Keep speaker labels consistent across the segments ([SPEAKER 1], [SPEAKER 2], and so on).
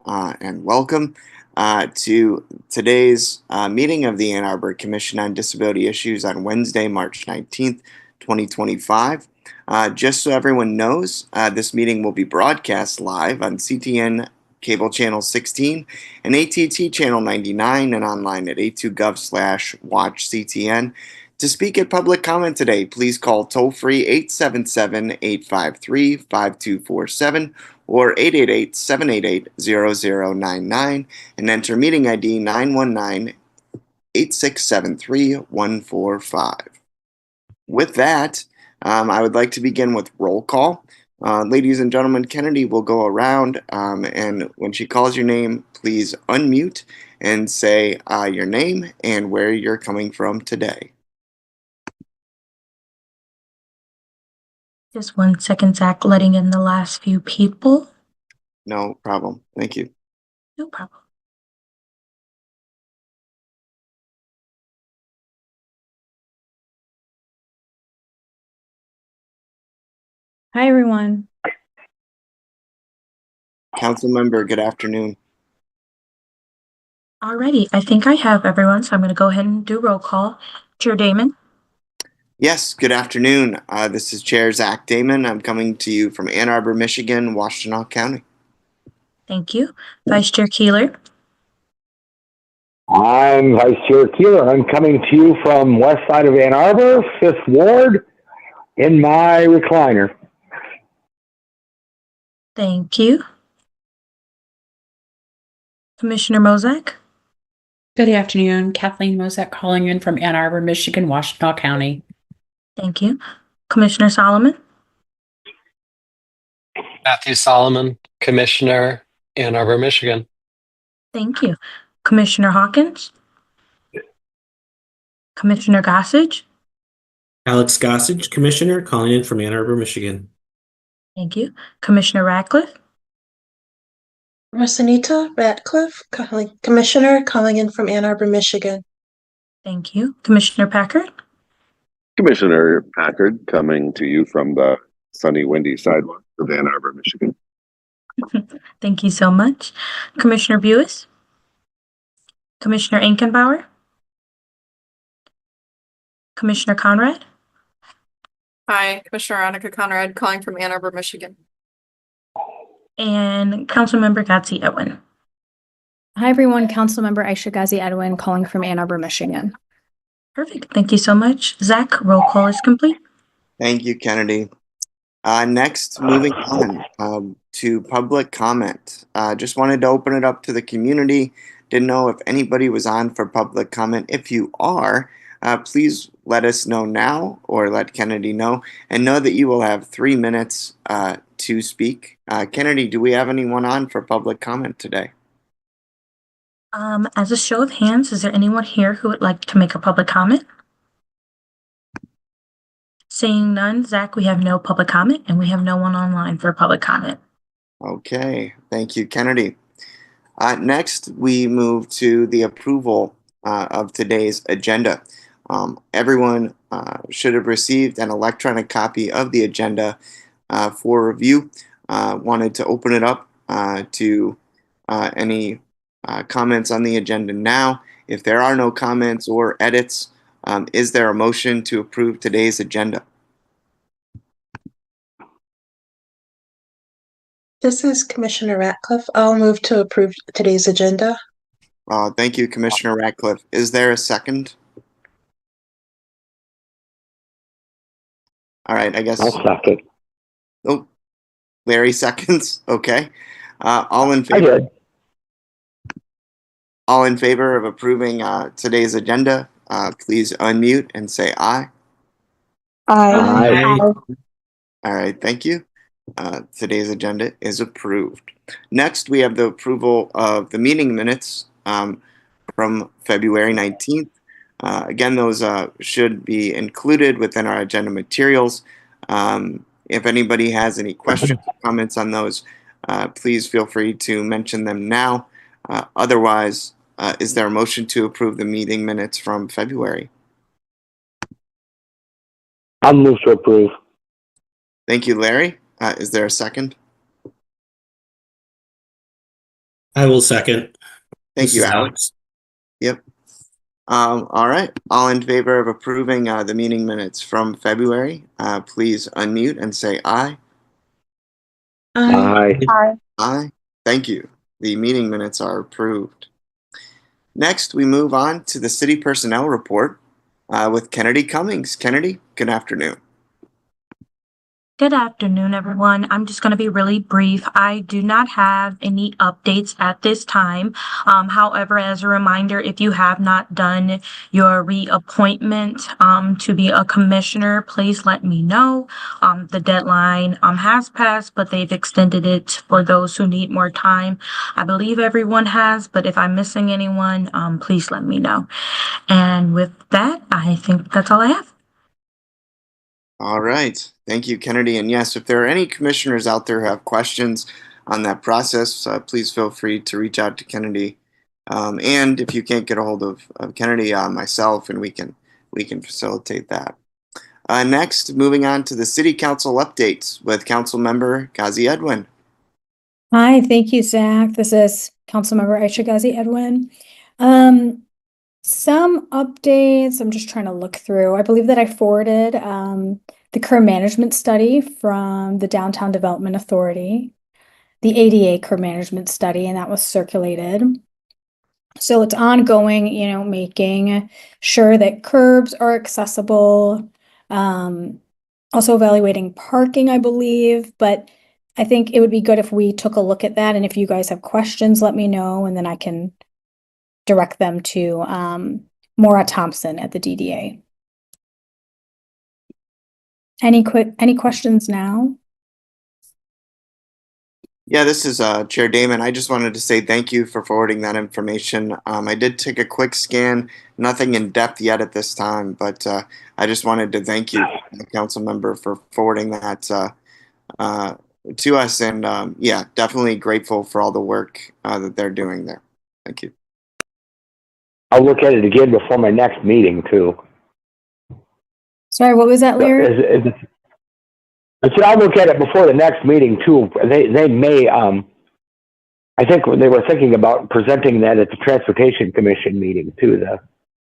[SPEAKER 1] and welcome to today's meeting of the Ann Arbor Commission on Disability Issues on Wednesday, March 19th, 2025. Just so everyone knows, this meeting will be broadcast live on CTN Cable Channel 16 and AT&T Channel 99 and online at a2gov/watchctn. To speak at public comment today, please call toll-free 877-853-5247 or 888-788-0099 and enter meeting ID 919-8673-145. With that, I would like to begin with roll call. Ladies and gentlemen, Kennedy will go around, and when she calls your name, please unmute and say your name and where you're coming from today.
[SPEAKER 2] Just 1 second, Zach, letting in the last few people.
[SPEAKER 1] No problem. Thank you.
[SPEAKER 2] No problem.
[SPEAKER 3] Hi, everyone.
[SPEAKER 1] Council member, good afternoon.
[SPEAKER 2] Alrighty, I think I have everyone, so I'm going to go ahead and do roll call. Chair Damon,
[SPEAKER 1] Yes, good afternoon. This is Chair Zach Damon. I'm coming to you from Ann Arbor, Michigan, Washtenaw County.
[SPEAKER 2] thank you. Vice Chair Keeler,
[SPEAKER 4] I'm Vice Chair Keeler. I'm coming to you from west side of Ann Arbor, 5th Ward, in my recliner.
[SPEAKER 2] thank you. Commissioner Mozak,
[SPEAKER 3] Good afternoon. Kathleen Mozak calling in from Ann Arbor, Michigan, Washtenaw County.
[SPEAKER 2] thank you. Commissioner Solomon,
[SPEAKER 5] Matthew Solomon, Commissioner, Ann Arbor, Michigan.
[SPEAKER 2] thank you. Commissioner Hawkins, Commissioner Gossage,
[SPEAKER 6] Alex Gossage, Commissioner, calling in from Ann Arbor, Michigan.
[SPEAKER 2] thank you. Commissioner Ratcliffe,
[SPEAKER 7] Rosanita Ratcliffe, Commissioner, calling in from Ann Arbor, Michigan.
[SPEAKER 2] thank you. Commissioner Packard,
[SPEAKER 8] Commissioner Packard coming to you from the sunny, windy sidewalk of Ann Arbor, Michigan.
[SPEAKER 2] thank you so much. Commissioner Buis, Commissioner Ankenbauer, Commissioner Conrad,
[SPEAKER 9] Hi, Commissioner Annika Conrad calling from Ann Arbor, Michigan.
[SPEAKER 2] and Councilmember Ghazi Edwin.
[SPEAKER 10] Hi, everyone. Councilmember Aisha Ghazi Edwin calling from Ann Arbor, Michigan.
[SPEAKER 2] Perfect. Thank you so much. Zach, roll call is complete.
[SPEAKER 1] Thank you, Kennedy. Next, moving on to public comment. Just wanted to open it up to the community. Didn't know if anybody was on for public comment. If you are, please let us know now or let Kennedy know, and know that you will have 3 minutes to speak. Kennedy, do we have anyone on for public comment today?
[SPEAKER 2] As a show of hands, is there anyone here who would like to make a public comment? Seeing none, Zach, we have no public comment, and we have no one online for public comment.
[SPEAKER 1] Okay, thank you, Kennedy. Next, we move to the approval of today's agenda. Everyone should have received an electronic copy of the agenda for review. Wanted to open it up to any comments on the agenda now. If there are no comments or edits, is there a motion to approve today's agenda?
[SPEAKER 7] This is Commissioner Ratcliffe. I'll move to approve today's agenda.
[SPEAKER 1] Thank you, Commissioner Ratcliffe. Is there a second? All right, I guess.
[SPEAKER 4] I'll second.
[SPEAKER 1] Oh, Larry seconds. Okay. All in
[SPEAKER 4] I
[SPEAKER 1] favor?
[SPEAKER 4] did.
[SPEAKER 1] All in favor of approving today's agenda, please unmute and say aye.
[SPEAKER 4] Aye.
[SPEAKER 1] All right, thank you. Today's agenda is approved. Next, we have the approval of the meeting minutes from February 19th. Again, those should be included within our agenda materials. If anybody has any questions or comments on those, please feel free to mention them now. Otherwise, is there a motion to approve the meeting minutes from February?
[SPEAKER 4] I'll move to approve.
[SPEAKER 1] Thank you, Larry. Is there a second?
[SPEAKER 6] I will second.
[SPEAKER 1] Thank
[SPEAKER 6] This
[SPEAKER 1] you,
[SPEAKER 6] is
[SPEAKER 1] Alex. Yep. All right. All in favor of approving the meeting minutes from February, please unmute and say aye.
[SPEAKER 7] Aye.
[SPEAKER 4] Aye.
[SPEAKER 1] Aye. Thank you. The meeting minutes are approved. Next, we move on to the city personnel report with Kennedy Cummings. Kennedy, good afternoon.
[SPEAKER 2] Good afternoon, everyone. I'm just going to be really brief. I do not have any updates at this time. However, as a reminder, if you have not done your reappointment to be a commissioner, please let me know. The deadline has passed, but they've extended it for those who need more time. I believe everyone has, but if I'm missing anyone, please let me know. And with that, I think that's all I have.
[SPEAKER 1] All right. Thank you, Kennedy. And yes, if there are any commissioners out there who have questions on that process, please feel free to reach out to Kennedy. And if you can't get a hold of Kennedy, myself, and we can facilitate that. Next, moving on to the city council updates with council member Ghazi Edwin.
[SPEAKER 10] Hi, thank you, Zach. This is Councilmember Aisha Ghazi Edwin. Some updates, I'm just trying to look through. I believe that I forwarded the career management study from the Downtown Development Authority, the ADA career management study, and that was circulated. So it's ongoing, making sure that curbs are accessible. Also evaluating parking, I believe, but I think it would be good if we took a look at that. And if you guys have questions, let me know, and then I can direct them to Maura Thompson at the DDA. Any questions now?
[SPEAKER 1] Yeah, this is Chair Damon. I just wanted to say thank you for forwarding that information. I did take a quick scan, nothing in depth yet at this time, but I just wanted to thank you, the council member, for forwarding that to us. And yeah, definitely grateful for all the work that they're doing there. Thank you.
[SPEAKER 4] I'll look at it again before my next meeting too.
[SPEAKER 10] Sorry, what was that, Larry?
[SPEAKER 4] I said I'll look at it before the next meeting too. They may, I think they were thinking about presenting that at the Transportation Commission meeting too,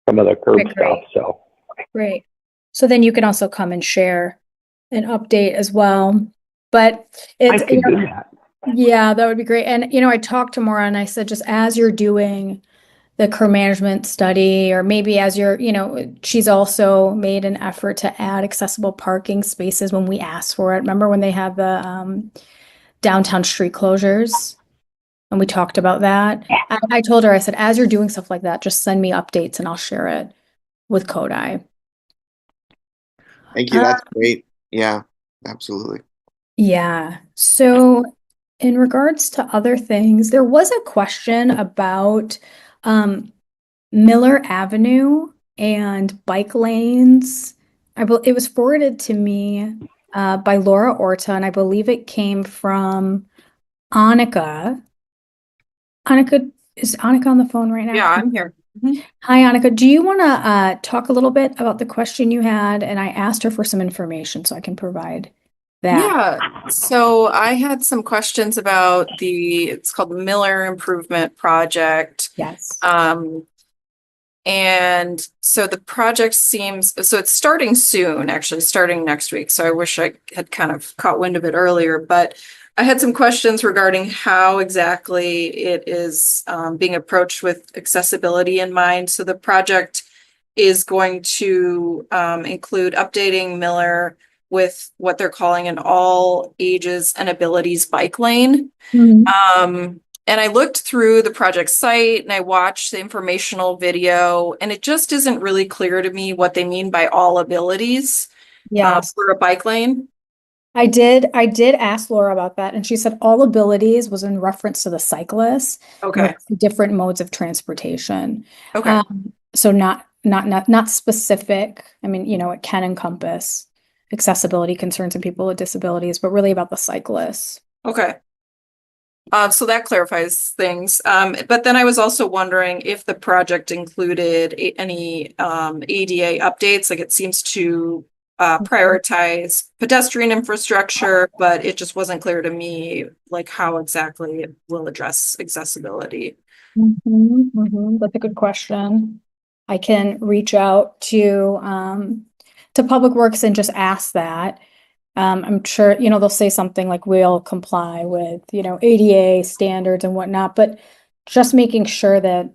[SPEAKER 4] some of the curb
[SPEAKER 10] Okay,
[SPEAKER 4] stuff,
[SPEAKER 10] great.
[SPEAKER 4] so.
[SPEAKER 10] Great. So then you can also come and share an update as well. But
[SPEAKER 4] I
[SPEAKER 10] it's,
[SPEAKER 4] can do that.
[SPEAKER 10] yeah, that would be great. And, I talked to Maura and I said, just as you're doing the career management study, or maybe as you're, she's also made an effort to add accessible parking spaces when we asked for it. Remember when they had the downtown street closures? And we talked about that. I told her, I said, as you're doing stuff like that, just send me updates and I'll share it with Kodai.
[SPEAKER 1] Thank you. That's great. Yeah, absolutely.
[SPEAKER 10] Yeah. So in regards to other things, there was a question about Miller Avenue and bike lanes. It was forwarded to me by Laura Orta, and I believe it came from Annika. Annika, is Annika on the phone right now?
[SPEAKER 9] Yeah, I'm here.
[SPEAKER 10] Hi, Annika. Do you want to talk a little bit about the question you had? And I asked her for some information so I can provide that.
[SPEAKER 9] Yeah, so I had some questions about it's called the Miller Improvement Project.
[SPEAKER 10] Yes.
[SPEAKER 9] And so the project so it's starting soon, actually starting next week. So I wish I had kind of caught wind of it earlier, but I had some questions regarding how exactly it is being approached with accessibility in mind. So the project is going to include updating Miller with what they're calling an all ages and abilities bike lane. And I looked through the project site and I watched the informational video, and it just isn't really clear to me what they mean by all abilities for a bike lane.
[SPEAKER 10] I did ask Laura about that, and she said all abilities was in reference to the cyclists.
[SPEAKER 9] Okay.
[SPEAKER 10] Different modes of transportation.
[SPEAKER 9] Okay.
[SPEAKER 10] So not specific. I mean, it can encompass accessibility concerns and people with disabilities, but really about the cyclists.
[SPEAKER 9] Okay. So that clarifies things. But then I was also wondering if the project included any ADA updates. Like, it seems to prioritize pedestrian infrastructure, but it just wasn't clear to me like how exactly it will address accessibility.
[SPEAKER 10] That's a good question. I can reach out to Public Works and just ask that. I'm sure, they'll say something like we'll comply with, ADA standards and whatnot, but just making sure that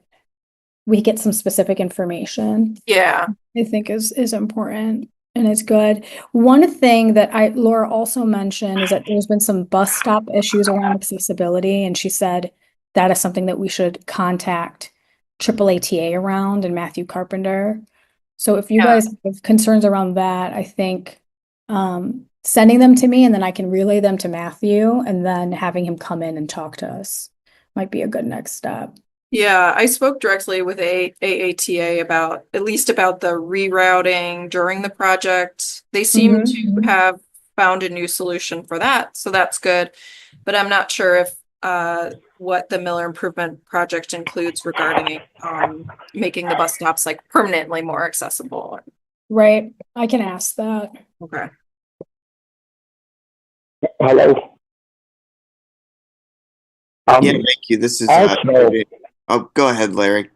[SPEAKER 10] we get some specific information,
[SPEAKER 9] Yeah.
[SPEAKER 10] I think is important and it's good. One thing that Laura also mentioned is that there's been some bus stop issues around accessibility, and she said that is something that we should contact AAATA around and Matthew Carpenter. So if you guys have concerns around that, I think sending them to me and then I can relay them to Matthew and then having him come in and talk to us might be a good next step.
[SPEAKER 9] Yeah, I spoke directly with AATA about at least about the rerouting during the project. They seem to have found a new solution for that, so that's good. But I'm not sure if what the Miller Improvement Project includes regarding making the bus stops like permanently more accessible.
[SPEAKER 10] Right, I can ask that.
[SPEAKER 9] Okay.
[SPEAKER 4] Hello.
[SPEAKER 1] Yeah, thank you. This is oh, go ahead, Larry.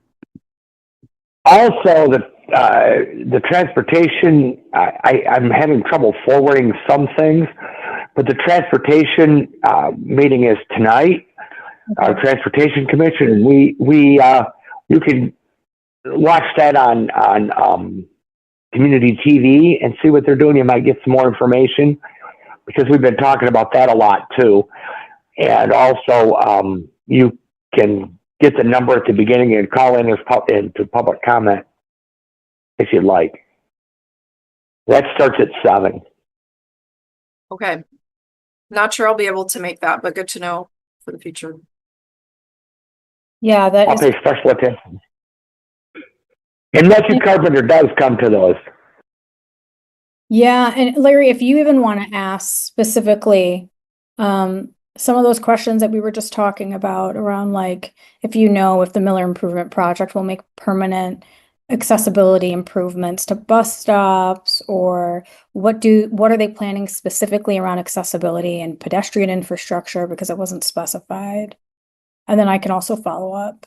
[SPEAKER 4] Also, the transportation, I'm having trouble forwarding some things, but the transportation meeting is tonight. Our transportation commission, and you can watch that on community TV and see what they're doing. You might get some more information because we've been talking about that a lot too. And also, you can get the number at the beginning and call in into public comment if you'd like. That starts at 7.
[SPEAKER 9] Okay. Not sure I'll be able to make that, but good to know for the future.
[SPEAKER 10] Yeah,
[SPEAKER 4] I'll pay special attention. And Matthew Carpenter does come to those.
[SPEAKER 10] Yeah, and Larry, if you even want to ask specifically some of those questions that we were just talking about around like if the Miller Improvement Project will make permanent accessibility improvements to bus stops, or what are they planning specifically around accessibility and pedestrian infrastructure, because it wasn't specified. And then I can also follow up.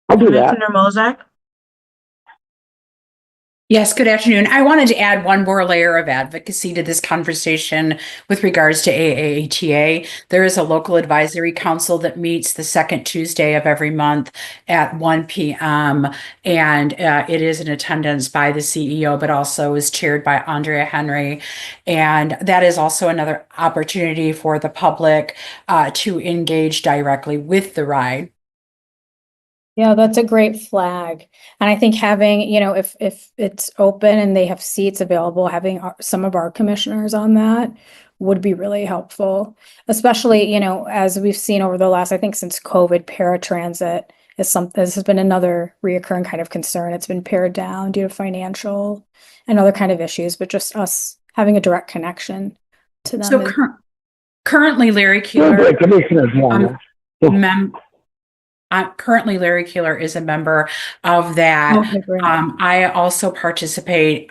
[SPEAKER 4] I'll do that.
[SPEAKER 2] Commissioner Mozak?
[SPEAKER 3] Yes, good afternoon. I wanted to add one more layer of advocacy to this conversation with regards to AATA. There is a local advisory council that meets the second Tuesday of every month at 1 p.m. And it is in attendance by the CEO, but also is chaired by Andrea Henry. And that is also another opportunity for the public to engage directly with the ride.
[SPEAKER 10] Yeah, that's a great flag. And I think having, if it's open and they have seats available, having some of our commissioners on that would be really helpful. Especially, as we've seen over the last, I think since COVID, paratransit this has been another reoccurring kind of concern. It's been pared down due to financial and other kind of issues, but just us having a direct connection to them.
[SPEAKER 3] So currently, Larry Keeler, currently, Larry Keeler is a member of that.
[SPEAKER 10] Okay, great.
[SPEAKER 3] I also participate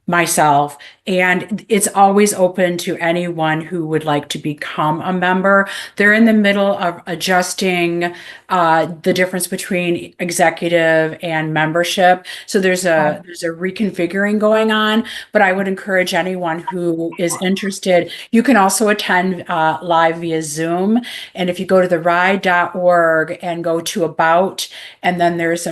[SPEAKER 3] myself, and it's always open to anyone who would like to become a member. They're in the middle of adjusting the difference between executive and membership. So there's a reconfiguring going on, but I would encourage anyone who is interested. You can also attend live via Zoom. And if you go to theride.org and go to About, and then there's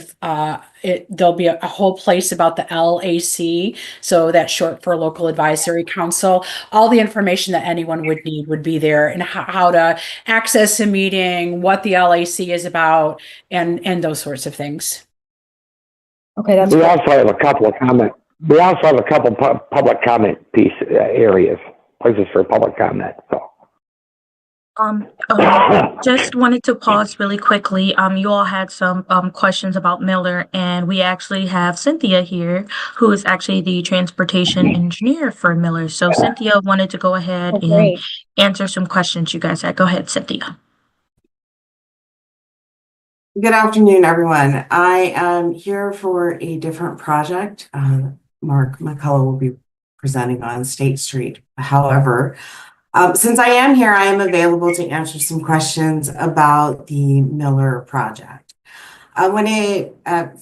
[SPEAKER 3] there'll be a whole place about the LAC. So that's short for Local Advisory Council. All the information that anyone would need would be there, and how to access a meeting, what the LAC is about, and those sorts of things.
[SPEAKER 10] Okay, that's
[SPEAKER 4] we also have a couple of public comment areas, places for public comment. So.
[SPEAKER 2] Just wanted to pause really quickly. You all had some questions about Miller, and we actually have Cynthia here, who is actually the transportation engineer for Miller. So Cynthia wanted to go ahead and answer some questions you guys had. Go ahead, Cynthia.
[SPEAKER 11] Good afternoon, everyone. I am here for a different project. Mark McCullough will be presenting on State Street. However, since I am here, I am available to answer some questions about the Miller project.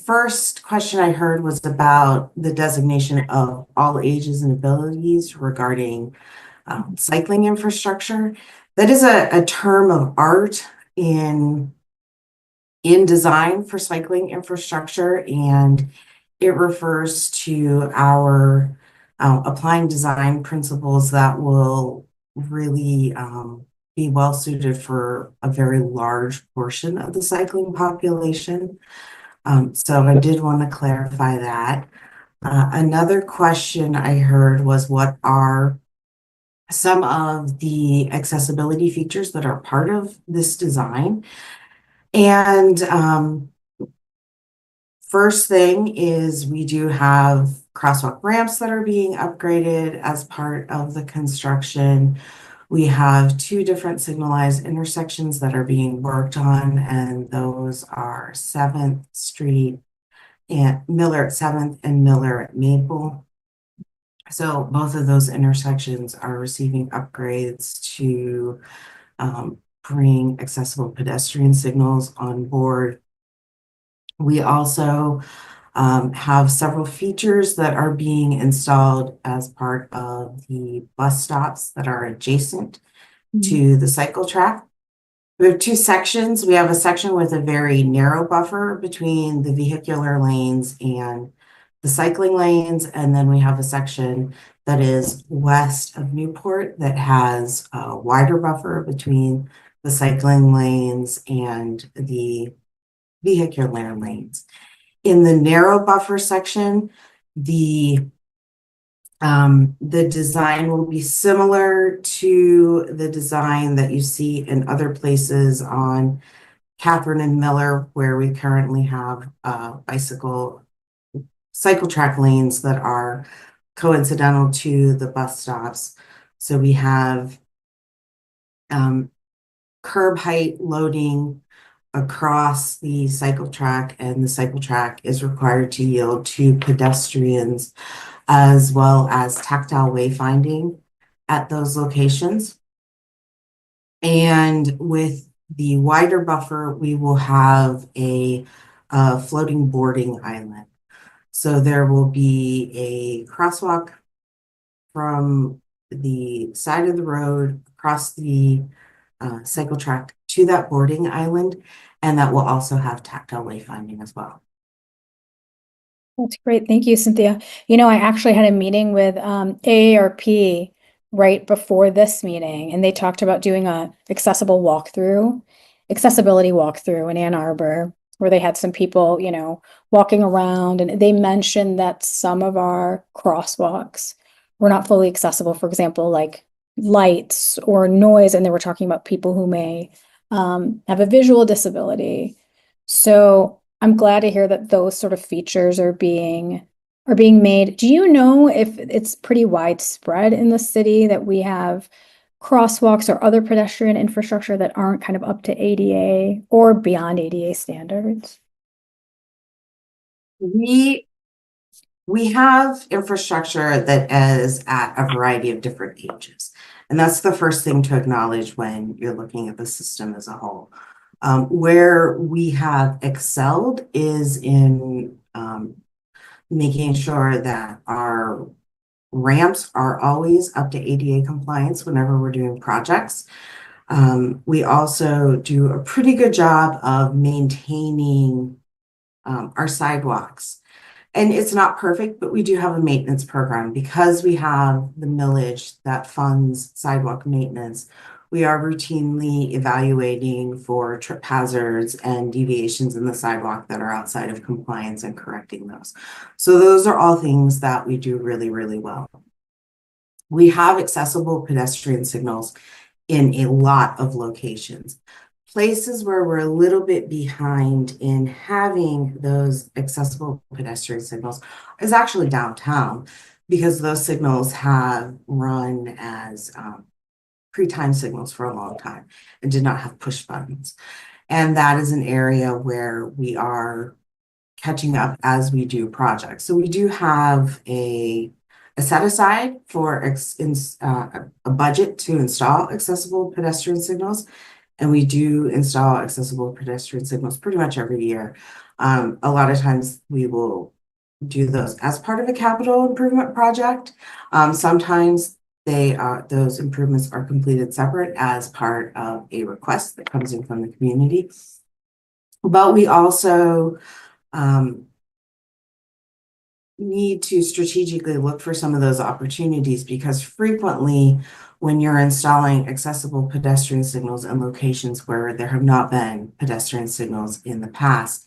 [SPEAKER 11] First question I heard was about the designation of all ages and abilities regarding cycling infrastructure. That is a term of art in design for cycling infrastructure, and it refers to our applying design principles that will really be well suited for a very large portion of the cycling population. So I did want to clarify that. Another question I heard was, what are some of the accessibility features that are part of this design? And first thing is, we do have crosswalk ramps that are being upgraded as part of the construction. We have 2 different signalized intersections that are being worked on, and those are 7th Street and Miller at 7th and Miller at Maple. So both of those intersections are receiving upgrades to bring accessible pedestrian signals on board. We also have several features that are being installed as part of the bus stops that are adjacent to the cycle track. We have 2 sections. We have a section with a very narrow buffer between the vehicular lanes and the cycling lanes, and then we have a section that is west of Newport that has a wider buffer between the cycling lanes and the vehicular lanes. In the narrow buffer section, the design will be similar to the design that you see in other places on Catherine and Miller, where we currently have cycle track lanes that are coincidental to the bus stops. So we have curb height loading across the cycle track, and the cycle track is required to yield to pedestrians, as well as tactile wayfinding at those locations. And with the wider buffer, we will have a floating boarding island. So there will be a crosswalk from the side of the road across the cycle track to that boarding island, and that will also have tactile wayfinding as well.
[SPEAKER 10] That's great. Thank you, Cynthia. I actually had a meeting with AARP right before this meeting, and they talked about doing a accessibility walkthrough in Ann Arbor, where they had some people, walking around, and they mentioned that some of our crosswalks were not fully accessible. For example, like lights or noise, and they were talking about people who may have a visual disability. So I'm glad to hear that those sort of features are being made. Do you know if it's pretty widespread in the city that we have crosswalks or other pedestrian infrastructure that aren't kind of up to ADA or beyond ADA standards?
[SPEAKER 11] We have infrastructure that is at a variety of different ages. And that's the first thing to acknowledge when you're looking at the system as a whole. Where we have excelled is in making sure that our ramps are always up to ADA compliance whenever we're doing projects. We also do a pretty good job of maintaining our sidewalks. And it's not perfect, but we do have a maintenance program because we have the millage that funds sidewalk maintenance. We are routinely evaluating for trip hazards and deviations in the sidewalk that are outside of compliance and correcting those. So those are all things that we do really, really well. We have accessible pedestrian signals in a lot of locations. Places where we're a little bit behind in having those accessible pedestrian signals is actually downtown, because those signals have run as pre-timed signals for a long time and did not have push buttons. And that is an area where we are catching up as we do projects. So we do have a set aside for a budget to install accessible pedestrian signals. And we do install accessible pedestrian signals pretty much every year. A lot of times we will do those as part of a capital improvement project. Sometimes those improvements are completed separate as part of a request that comes in from the community. But we also need to strategically look for some of those opportunities, because frequently when you're installing accessible pedestrian signals in locations where there have not been pedestrian signals in the past,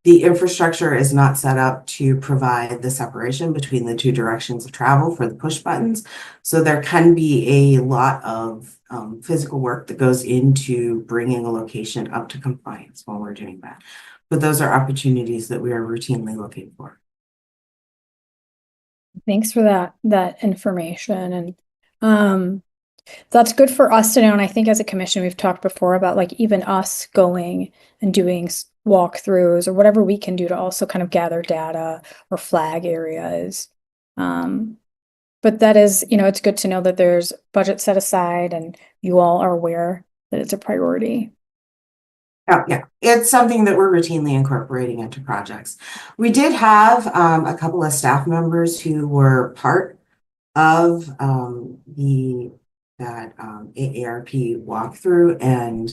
[SPEAKER 11] the infrastructure is not set up to provide the separation between the two directions of travel for the push buttons. So there can be a lot of physical work that goes into bringing a location up to compliance while we're doing that. But those are opportunities that we are routinely looking for.
[SPEAKER 10] Thanks for that information. And that's good for us to know. And I think as a commission, we've talked before about like even us going and doing walkthroughs or whatever we can do to also kind of gather data or flag areas. But that is, it's good to know that there's budget set aside and you all are aware that it's a priority.
[SPEAKER 11] Oh, yeah, it's something that we're routinely incorporating into projects. We did have a couple of staff members who were part of that AARP walkthrough, and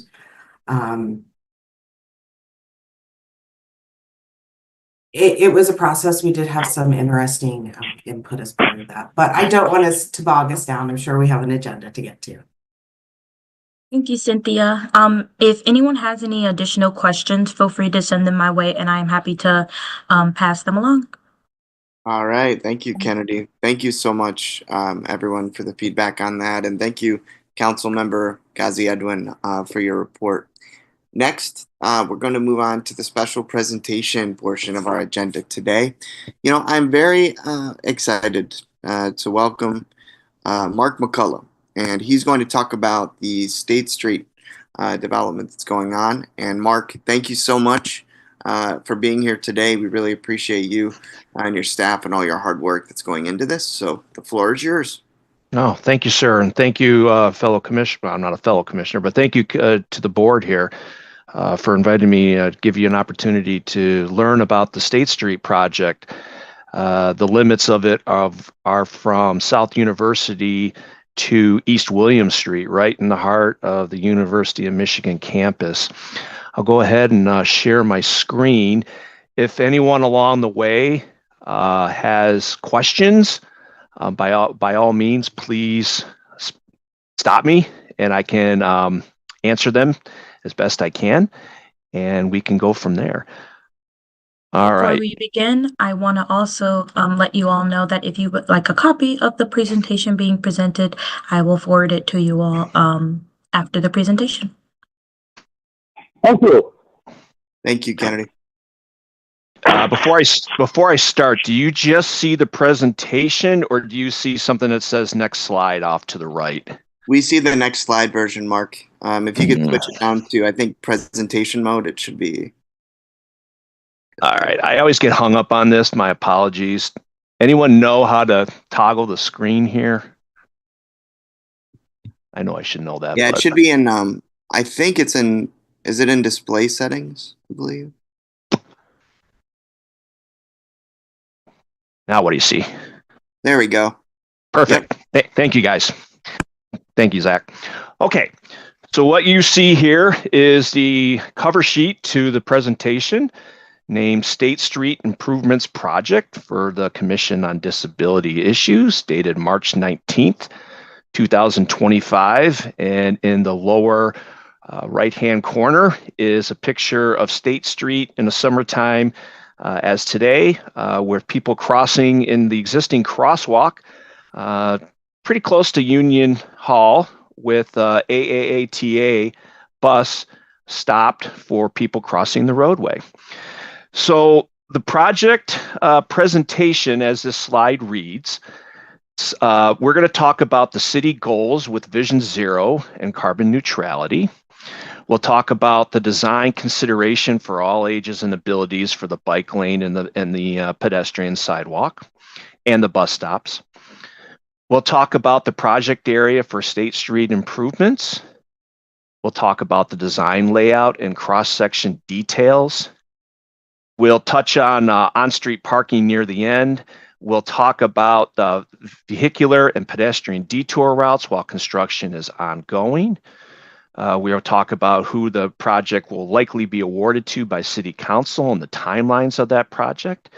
[SPEAKER 11] it was a process. We did have some interesting input as part of that, but I don't want us to bog us down. I'm sure we have an agenda to get to.
[SPEAKER 2] Thank you, Cynthia. If anyone has any additional questions, feel free to send them my way, and I'm happy to pass them along.
[SPEAKER 1] All right. Thank you, Kennedy. Thank you so much, everyone, for the feedback on that. And thank you, Council Member Ghazi Edwin, for your report. Next, we're going to move on to the special presentation portion of our agenda today. I'm very excited to welcome Mark McCullough, and he's going to talk about the State Street development that's going on. And Mark, thank you so much for being here today. We really appreciate you and your staff and all your hard work that's going into this. So the floor is yours.
[SPEAKER 12] No, thank you, sir. And thank you, fellow commissioner. I'm not a fellow commissioner, but thank you to the board here for inviting me to give you an opportunity to learn about the State Street project. The limits of it are from South University to East William Street, right in the heart of the University of Michigan campus. I'll go ahead and share my screen. If anyone along the way has questions, by all means, please stop me and I can answer them as best I can, and we can go from there. All right.
[SPEAKER 2] Before we begin, I want to also let you all know that if you would like a copy of the presentation being presented, I will forward it to you all after the presentation.
[SPEAKER 4] Thank you.
[SPEAKER 1] Thank you, Kennedy.
[SPEAKER 12] Before I start, do you just see the presentation, or do you see something that says next slide off to the right?
[SPEAKER 1] We see the next slide version, Mark. If you could switch it down to, I think, presentation mode, it should be.
[SPEAKER 12] All right. I always get hung up on this. My apologies. Anyone know how to toggle the screen here? I know I should know that.
[SPEAKER 1] Yeah, it should be in, I think it's in, is it in display settings, I believe?
[SPEAKER 12] Now what do you see?
[SPEAKER 1] There we go.
[SPEAKER 12] Perfect. Yep. Thank you, guys. Thank you, Zach. Okay. So what you see here is the cover sheet to the presentation named State Street Improvements Project for the Commission on Disability Issues, dated March 19th, 2025. And in the lower right-hand corner is a picture of State Street in the summertime as today, with people crossing in the existing crosswalk pretty close to Union Hall, with AAATA bus stopped for people crossing the roadway. So the project presentation, as this slide reads, we're going to talk about the city goals with Vision Zero and carbon neutrality. We'll talk about the design consideration for all ages and abilities for the bike lane and the pedestrian sidewalk and the bus stops. We'll talk about the project area for State Street improvements. We'll talk about the design layout and cross-section details. We'll touch on on-street parking near the end. We'll talk about the vehicular and pedestrian detour routes while construction is ongoing. We'll talk about who the project will likely be awarded to by City Council and the timelines of that project.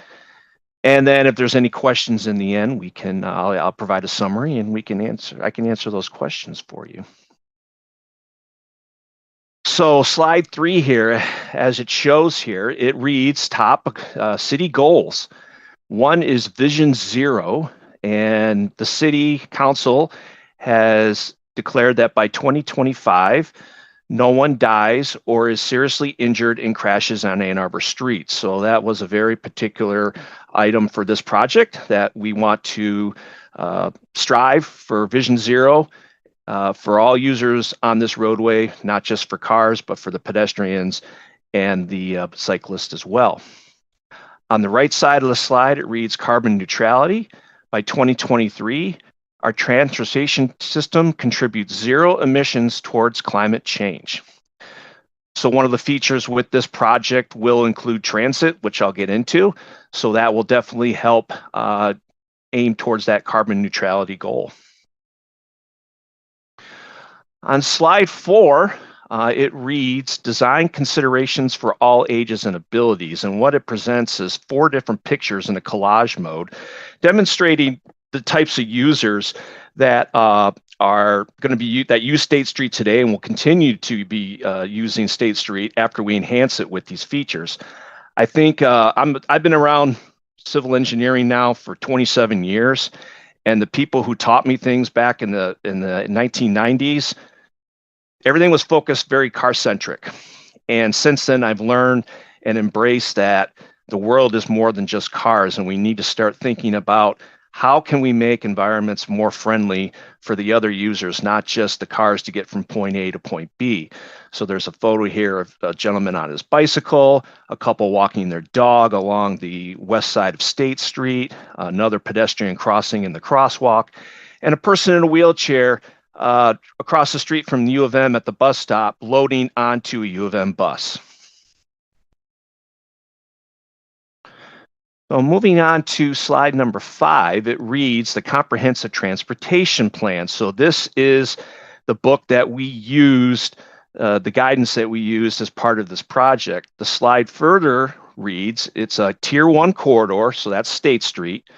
[SPEAKER 12] And then if there's any questions in the end, I'll provide a summary and I can answer those questions for you. So slide 3 here, as it shows here, it reads top city goals. One is Vision Zero, and the City Council has declared that by 2025, no one dies or is seriously injured in crashes on Ann Arbor streets. So that was a very particular item for this project that we want to strive for Vision Zero for all users on this roadway, not just for cars, but for the pedestrians and the cyclists as well. On the right side of the slide, it reads carbon neutrality. By 2023, our transportation system contributes 0 emissions towards climate change. So one of the features with this project will include transit, which I'll get into. So that will definitely help aim towards that carbon neutrality goal. On slide 4, it reads design considerations for all ages and abilities. And what it presents is 4 different pictures in a collage mode, demonstrating the types of users that are going to be that use State Street today and will continue to be using State Street after we enhance it with these features. I think I've been around civil engineering now for 27 years, and the people who taught me things back in the 1990s, everything was focused very car-centric. And since then, I've learned and embraced that the world is more than just cars, and we need to start thinking about how can we make environments more friendly for the other users, not just the cars to get from point A to point B. So there's a photo here of a gentleman on his bicycle, a couple walking their dog along the west side of State Street, another pedestrian crossing in the crosswalk, and a person in a wheelchair across the street from the U of M at the bus stop loading onto a U of M bus. So moving on to slide number 5, it reads the Comprehensive Transportation Plan. So this is the book that we used, the guidance that we used as part of this project. The slide further reads it's a Tier 1 corridor, so that's State Street,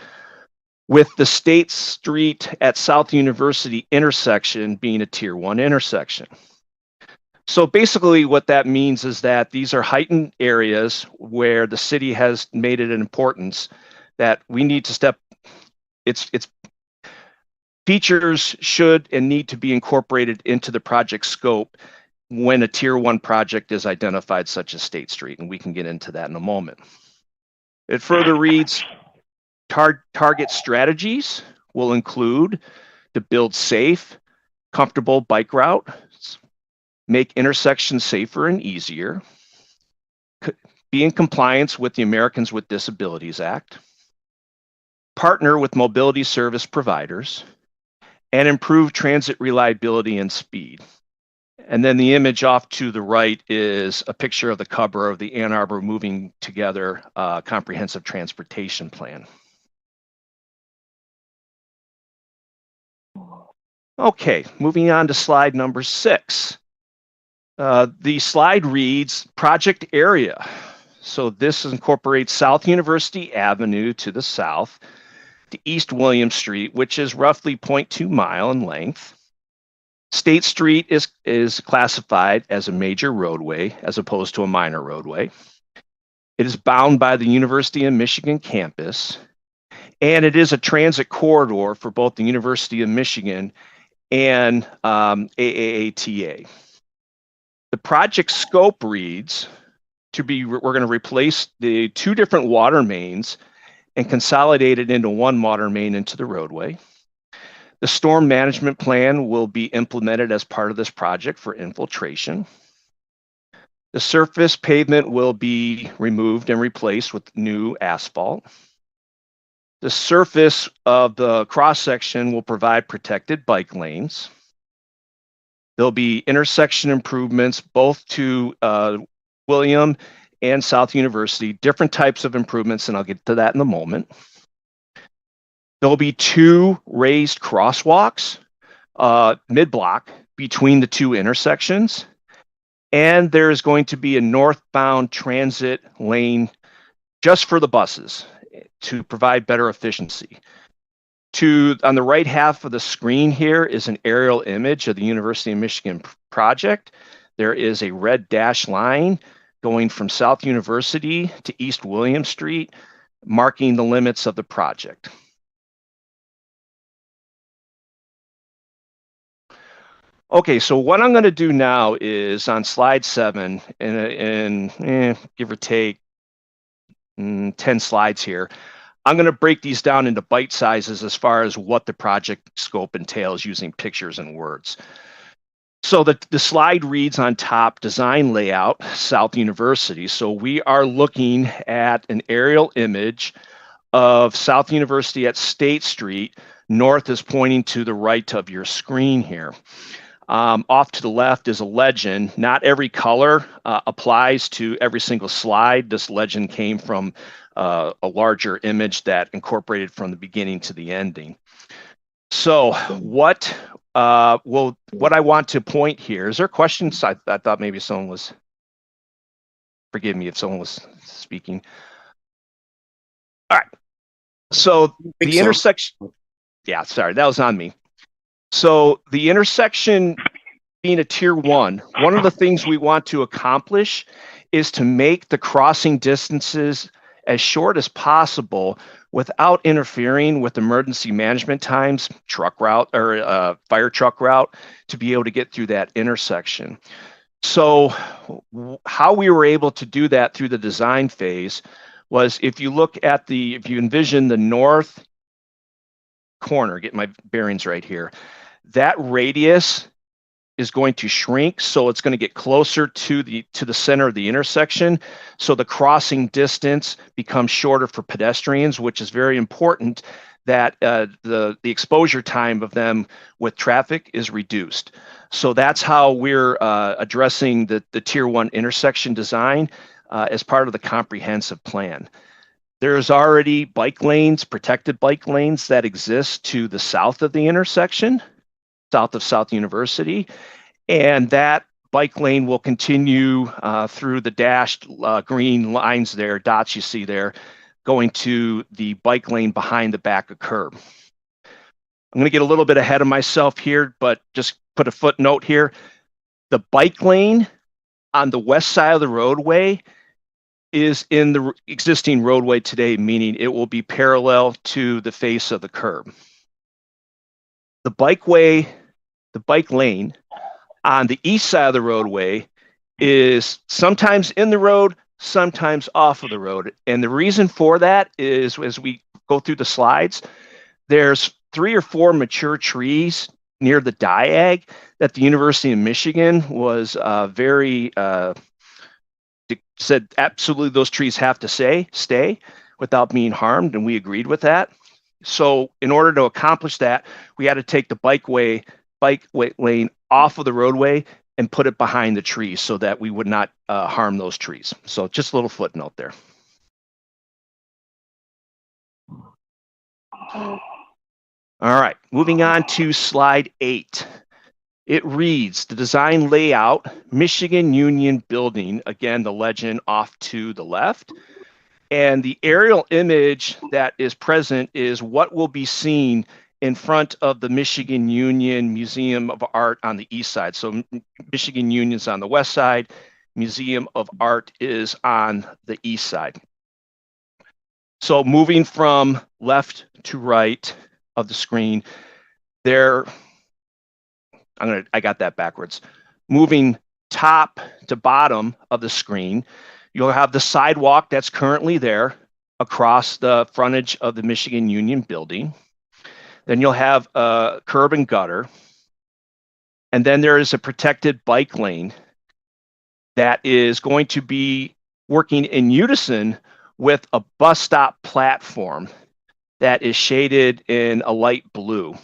[SPEAKER 12] with the State Street at South University intersection being a Tier 1 intersection. So basically what that means is that these are heightened areas where the city has made it an importance that we need to its features should and need to be incorporated into the project scope when a Tier 1 project is identified, such as State Street, and we can get into that in a moment. It further reads, target strategies will include to build safe, comfortable bike routes, make intersections safer and easier, be in compliance with the Americans with Disabilities Act, partner with mobility service providers, and improve transit reliability and speed. And then the image off to the right is a picture of the cover of the Ann Arbor Moving Together Comprehensive Transportation Plan. Okay, moving on to slide number 6. The slide reads project area. So this incorporates South University Avenue to the south to East William Street, which is roughly 0.2 mile in length. State Street is classified as a major roadway as opposed to a minor roadway. It is bound by the University of Michigan campus, and it is a transit corridor for both the University of Michigan and AAATA. The project scope reads we're going to replace the 2 different water mains and consolidate it into 1 water main into the roadway. The storm management plan will be implemented as part of this project for infiltration. The surface pavement will be removed and replaced with new asphalt. The surface of the cross-section will provide protected bike lanes. There'll be intersection improvements both to William and South University, different types of improvements, and I'll get to that in a moment. There'll be 2 raised crosswalks mid-block between the 2 intersections. And there's going to be a northbound transit lane just for the buses to provide better efficiency. On the right half of the screen here is an aerial image of the University of Michigan project. There is a red dashed line going from South University to East William Street, marking the limits of the project. Okay, so what I'm going to do now is on slide 7, and give or take 10 slides here, I'm going to break these down into bite sizes as far as what the project scope entails using pictures and words. So the slide reads on top, design layout, South University. So we are looking at an aerial image of South University at State Street. North is pointing to the right of your screen here. Off to the left is a legend. Not every color applies to every single slide. This legend came from a larger image that incorporated from the beginning to the ending. So what I want to point here, is there questions? I thought maybe someone was, forgive me if someone was speaking. All right. So the intersection, yeah, sorry, that was on me. So the intersection being a tier 1, one of the things we want to accomplish is to make the crossing distances as short as possible without interfering with emergency management times, truck route or fire truck route, to be able to get through that intersection. So how we were able to do that through the design phase was, if you envision the north corner, get my bearings right here, that radius is going to shrink, so it's going to get closer to the center of the intersection, so the crossing distance becomes shorter for pedestrians, which is very important, that the exposure time of them with traffic is reduced. So that's how we're addressing the tier 1 intersection design as part of the comprehensive plan. There's already bike lanes, protected bike lanes, that exist to the south of the intersection, south of South University, and that bike lane will continue through the dashed green lines there, dots you see there, going to the bike lane behind the back of curb. I'm going to get a little bit ahead of myself here, but just put a footnote here. The bike lane on the west side of the roadway is in the existing roadway today, meaning it will be parallel to the face of the curb. The bike lane on the east side of the roadway is sometimes in the road, sometimes off of the road. And the reason for that is, as we go through the slides, there's 3 or 4 mature trees near the diag that the University of Michigan was said absolutely those trees have to stay without being harmed, and we agreed with that. So in order to accomplish that, we had to take the bike lane off of the roadway and put it behind the trees so that we would not harm those trees. So just a little footnote there. All right, moving on to slide 8. It reads, the design layout, Michigan Union Building, again, the legend off to the left. And the aerial image that is present is what will be seen in front of the Michigan Union Museum of Art on the east side. So Michigan Union's on the west side, Museum of Art is on the east side. So moving from left to right of the screen, I got that backwards. Moving top to bottom of the screen, you'll have the sidewalk that's currently there across the frontage of the Michigan Union Building. Then you'll have a curb and gutter. And then there is a protected bike lane that is going to be working in unison with a bus stop platform that is shaded in a light blue.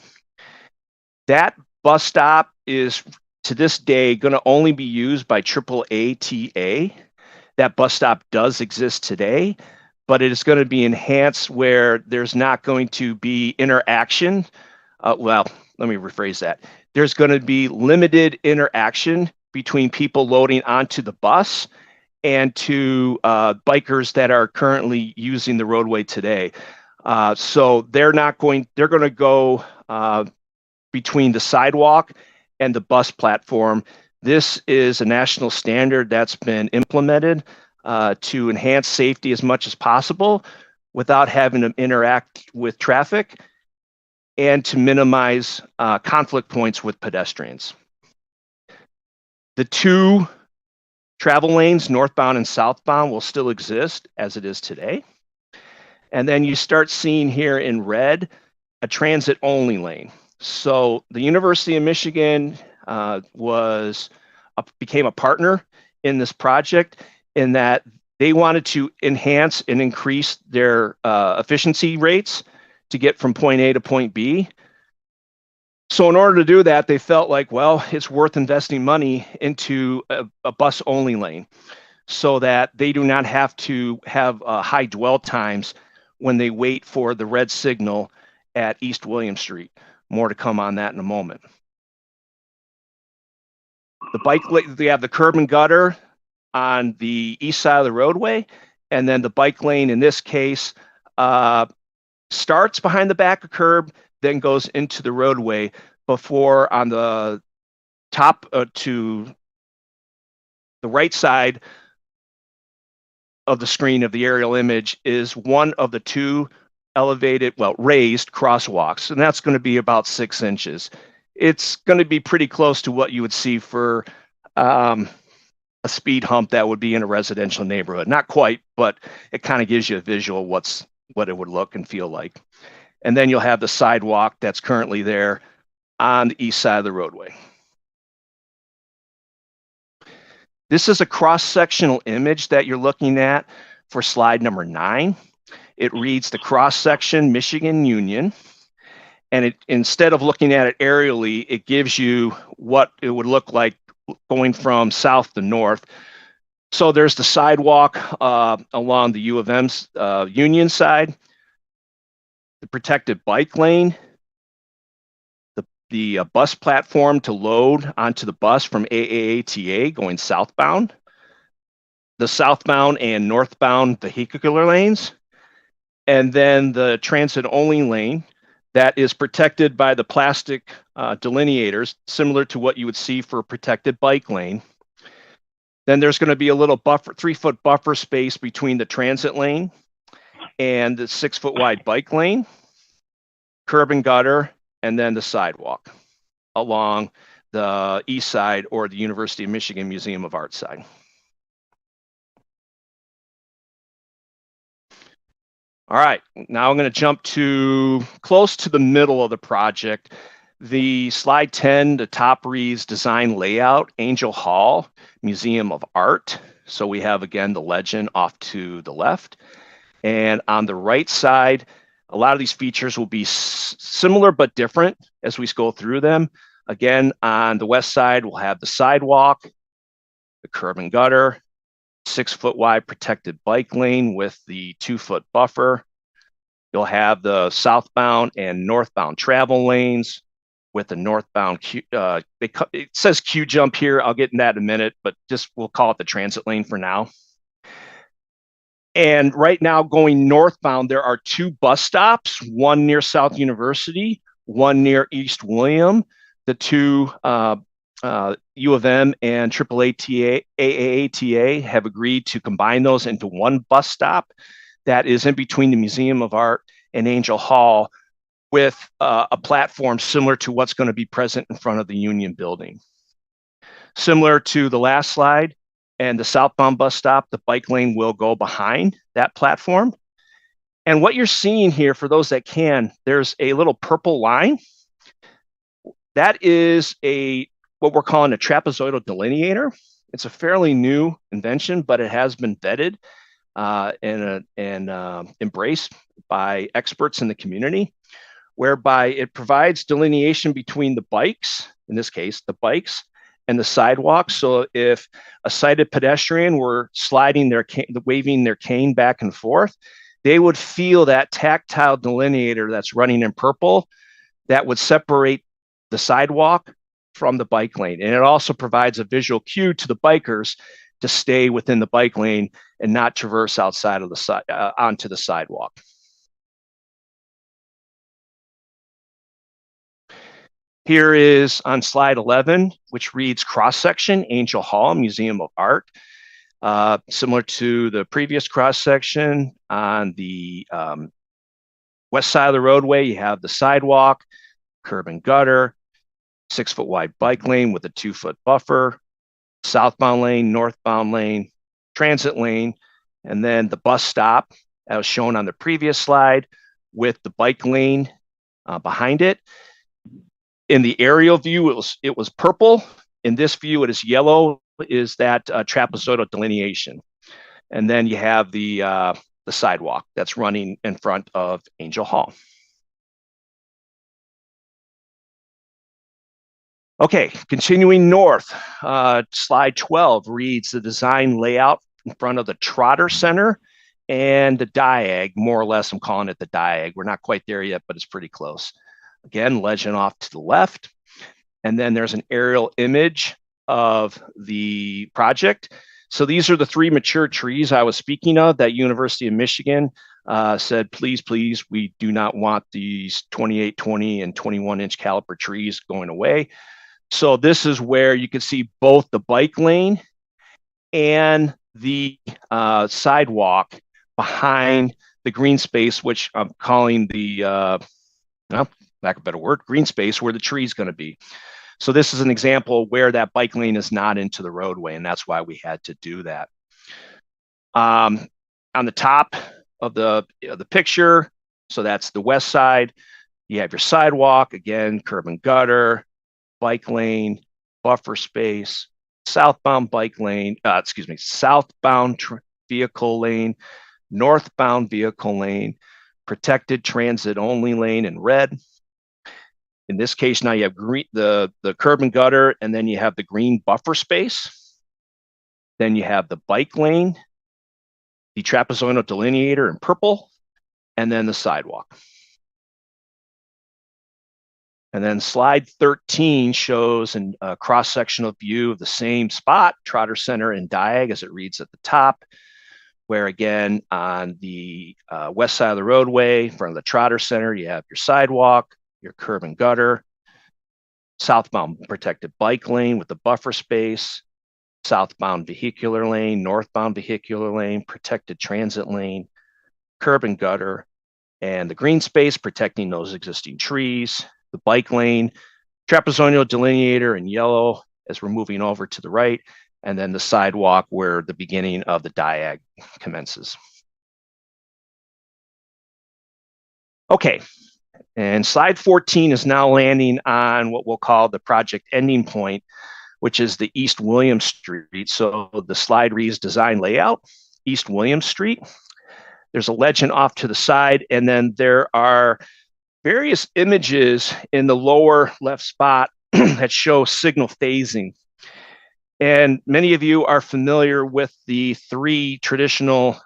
[SPEAKER 12] That bus stop is, to this day, going to only be used by AAA. That bus stop does exist today, but it is going to be enhanced where there's not going to be interaction. Well, let me rephrase that. There's going to be limited interaction between people loading onto the bus and to bikers that are currently using the roadway today. So they're going to go between the sidewalk and the bus platform. This is a national standard that's been implemented to enhance safety as much as possible without having to interact with traffic and to minimize conflict points with pedestrians. The two travel lanes, northbound and southbound, will still exist as it is today. And then you start seeing here in red a transit-only lane. So the University of Michigan became a partner in this project in that they wanted to enhance and increase their efficiency rates to get from point A to point B. So in order to do that, they felt like, well, it's worth investing money into a bus-only lane so that they do not have to have high dwell times when they wait for the red signal at East William Street. More to come on that in a moment. They have the curb and gutter on the east side of the roadway, and then the bike lane in this case starts behind the back of curb, then goes into the roadway before on the top to the right side of the screen of the aerial image is one of the two raised crosswalks, and that's going to be about 6 inches. It's going to be pretty close to what you would see for a speed hump that would be in a residential neighborhood. Not quite, but it kind of gives you a visual what it would look and feel like. And then you'll have the sidewalk that's currently there on the east side of the roadway. This is a cross-sectional image that you're looking at for slide number 9. It reads the cross-section Michigan Union. And instead of looking at it aerially, it gives you what it would look like going from south to north. So there's the sidewalk along the U of M's Union side, the protected bike lane, the bus platform to load onto the bus from AAATA going southbound, the southbound and northbound vehicular lanes, and then the transit-only lane that is protected by the plastic delineators, similar to what you would see for a protected bike lane. Then there's going to be a little 3-foot buffer space between the transit lane and the 6-foot wide bike lane, curb and gutter, and then the sidewalk along the east side or the University of Michigan Museum of Art side. All right, now I'm going to jump to close to the middle of the project. The slide 10, the top reads Design Layout, Angel Hall, Museum of Art. So we have, again, the legend off to the left. And on the right side, a lot of these features will be similar but different as we go through them. Again, on the west side, we'll have the sidewalk, the curb and gutter, 6-foot wide protected bike lane with the 2-foot buffer. You'll have the southbound and northbound travel lanes with the northbound, it says Q jump here. I'll get in that in a minute, but we'll call it the transit lane for now. And right now going northbound, there are 2 bus stops, one near South University, one near East William. The 2 U of M and AAATA have agreed to combine those into one bus stop that is in between the Museum of Art and Angel Hall with a platform similar to what's going to be present in front of the Union Building. Similar to the last slide and the southbound bus stop, the bike lane will go behind that platform. And what you're seeing here, for those that can, there's a little purple line. That is what we're calling a trapezoidal delineator. It's a fairly new invention, but it has been vetted and embraced by experts in the community, whereby it provides delineation between the bikes, in this case, the bikes, and the sidewalks. So if a sighted pedestrian were waving their cane back and forth, they would feel that tactile delineator that's running in purple that would separate the sidewalk from the bike lane. And it also provides a visual cue to the bikers to stay within the bike lane and not traverse outside of the onto the sidewalk. Here is on slide 11, which reads cross-section, Angel Hall, Museum of Art. Similar to the previous cross-section, on the west side of the roadway, you have the sidewalk, curb and gutter, 6-foot wide bike lane with a 2-foot buffer, southbound lane, northbound lane, transit lane, and then the bus stop, as shown on the previous slide, with the bike lane behind it. In the aerial view, it was purple. In this view, it is yellow, is that trapezoidal delineation. And then you have the sidewalk that's running in front of Angel Hall. Okay, continuing north, slide 12 reads the design layout in front of the Trotter Center and the diag, more or less. I'm calling it the diag. We're not quite there yet, but it's pretty close. Again, legend off to the left. And then there's an aerial image of the project. So these are the 3 mature trees I was speaking of that University of Michigan said, please, we do not want these 28, 20, and 21-inch caliper trees going away. So this is where you can see both the bike lane and the sidewalk behind the green space, which I'm calling the, lack of a better word, green space, where the tree is going to be. So this is an example where that bike lane is not into the roadway, and that's why we had to do that. On the top of the picture, so that's the west side, you have your sidewalk, again, curb and gutter, bike lane, buffer space, southbound bike lane, southbound vehicle lane, northbound vehicle lane, protected transit only lane in red. In this case, now you have the curb and gutter, and then you have the green buffer space. Then you have the bike lane, the trapezoidal delineator in purple, and then the sidewalk. And then slide 13 shows a cross-sectional view of the same spot, Trotter Center and diag, as it reads at the top, where again, on the west side of the roadway, in front of the Trotter Center, you have your sidewalk, your curb and gutter, southbound protected bike lane with the buffer space, southbound vehicular lane, northbound vehicular lane, protected transit lane, curb and gutter, and the green space protecting those existing trees, the bike lane, trapezoidal delineator in yellow as we're moving over to the right, and then the sidewalk where the beginning of the diag commences. Okay, and slide 14 is now landing on what we'll call the project ending point, which is the East William Street. So the slide reads design layout, East William Street. There's a legend off to the side, and then there are various images in the lower left spot that show signal phasing. And many of you are familiar with the 3 traditional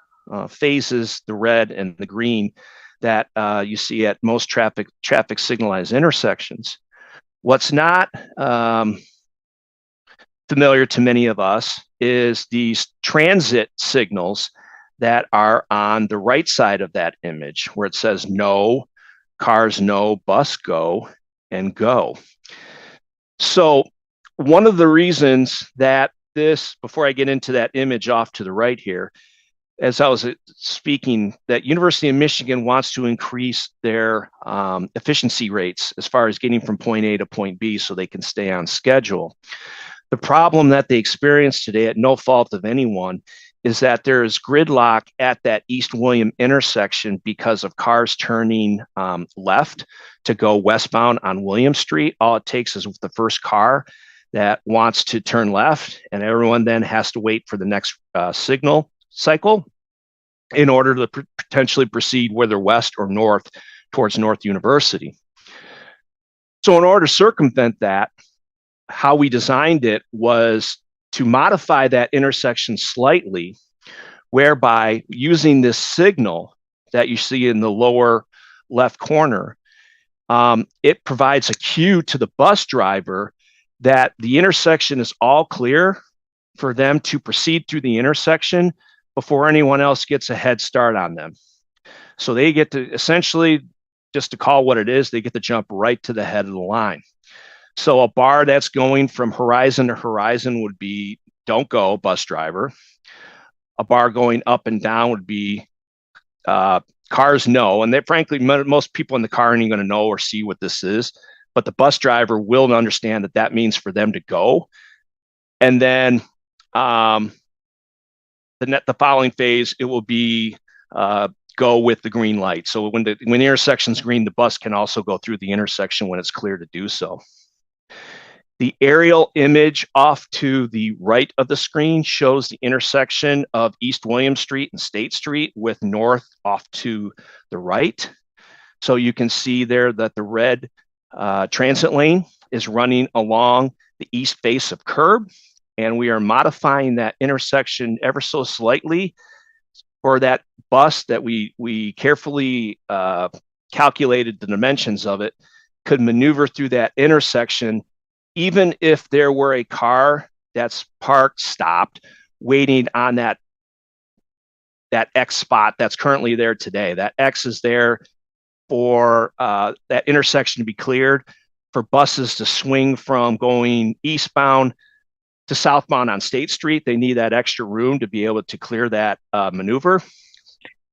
[SPEAKER 12] phases, the red and the green, that you see at most traffic signalized intersections. What's not familiar to many of us is these transit signals that are on the right side of that image, where it says no, cars no, bus go, and go. So one of the reasons that this, before I get into that image off to the right here, as I was speaking, that University of Michigan wants to increase their efficiency rates as far as getting from point A to point B so they can stay on schedule. The problem that they experience today, at no fault of anyone, is that there is gridlock at that East William intersection because of cars turning left to go westbound on William Street. All it takes is the first car that wants to turn left, and everyone then has to wait for the next signal cycle in order to potentially proceed whether west or north towards North University. So in order to circumvent that, how we designed it was to modify that intersection slightly, whereby using this signal that you see in the lower left corner, it provides a cue to the bus driver that the intersection is all clear for them to proceed through the intersection before anyone else gets a head start on them. So they get to essentially, just to call what it is, they get to jump right to the head of the line. So a bar that's going from horizon to horizon would be, don't go, bus driver. A bar going up and down would be cars, no. And they, frankly, most people in the car aren't even going to know or see what this is. But the bus driver will understand that that means for them to go. And then the following phase, it will be go with the green light. So when the intersection's green, the bus can also go through the intersection when it's clear to do so. The aerial image off to the right of the screen shows the intersection of East William Street and State Street, with north off to the right. So you can see there that the red transit lane is running along the east face of curb, and we are modifying that intersection ever so slightly for that bus that we carefully calculated the dimensions of it, could maneuver through that intersection even if there were a car that's parked, stopped, waiting on that X spot that's currently there today. That X is there for that intersection to be cleared for buses to swing from going eastbound to southbound on State Street. They need that extra room to be able to clear that maneuver.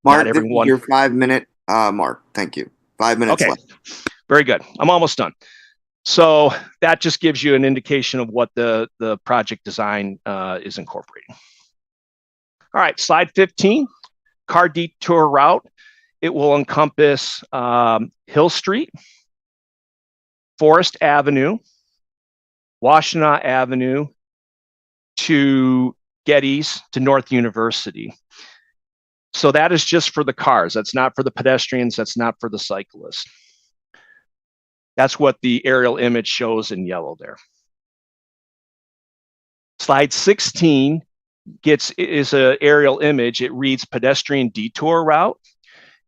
[SPEAKER 1] Mark, this is your 5-minute mark. Thank you. 5 minutes left.
[SPEAKER 12] Very good. I'm almost done. So that just gives you an indication of what the project design is incorporating. All right, slide 15, car detour route. It will encompass Hill Street, Forest Avenue, Washtenaw Avenue to Geddes to North University. So that is just for the cars. That's not for the pedestrians. That's not for the cyclists. That's what the aerial image shows in yellow there. Slide 16 is an aerial image. It reads pedestrian detour route,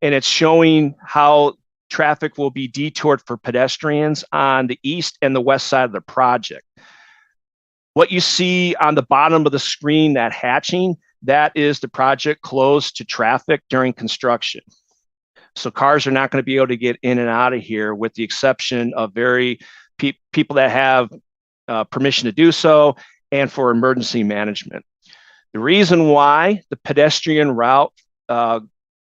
[SPEAKER 12] and it's showing how traffic will be detoured for pedestrians on the east and the west side of the project. What you see on the bottom of the screen, that hatching, that is the project closed to traffic during construction. So cars are not going to be able to get in and out of here, with the exception of people that have permission to do so, and for emergency management. The reason why the pedestrian route,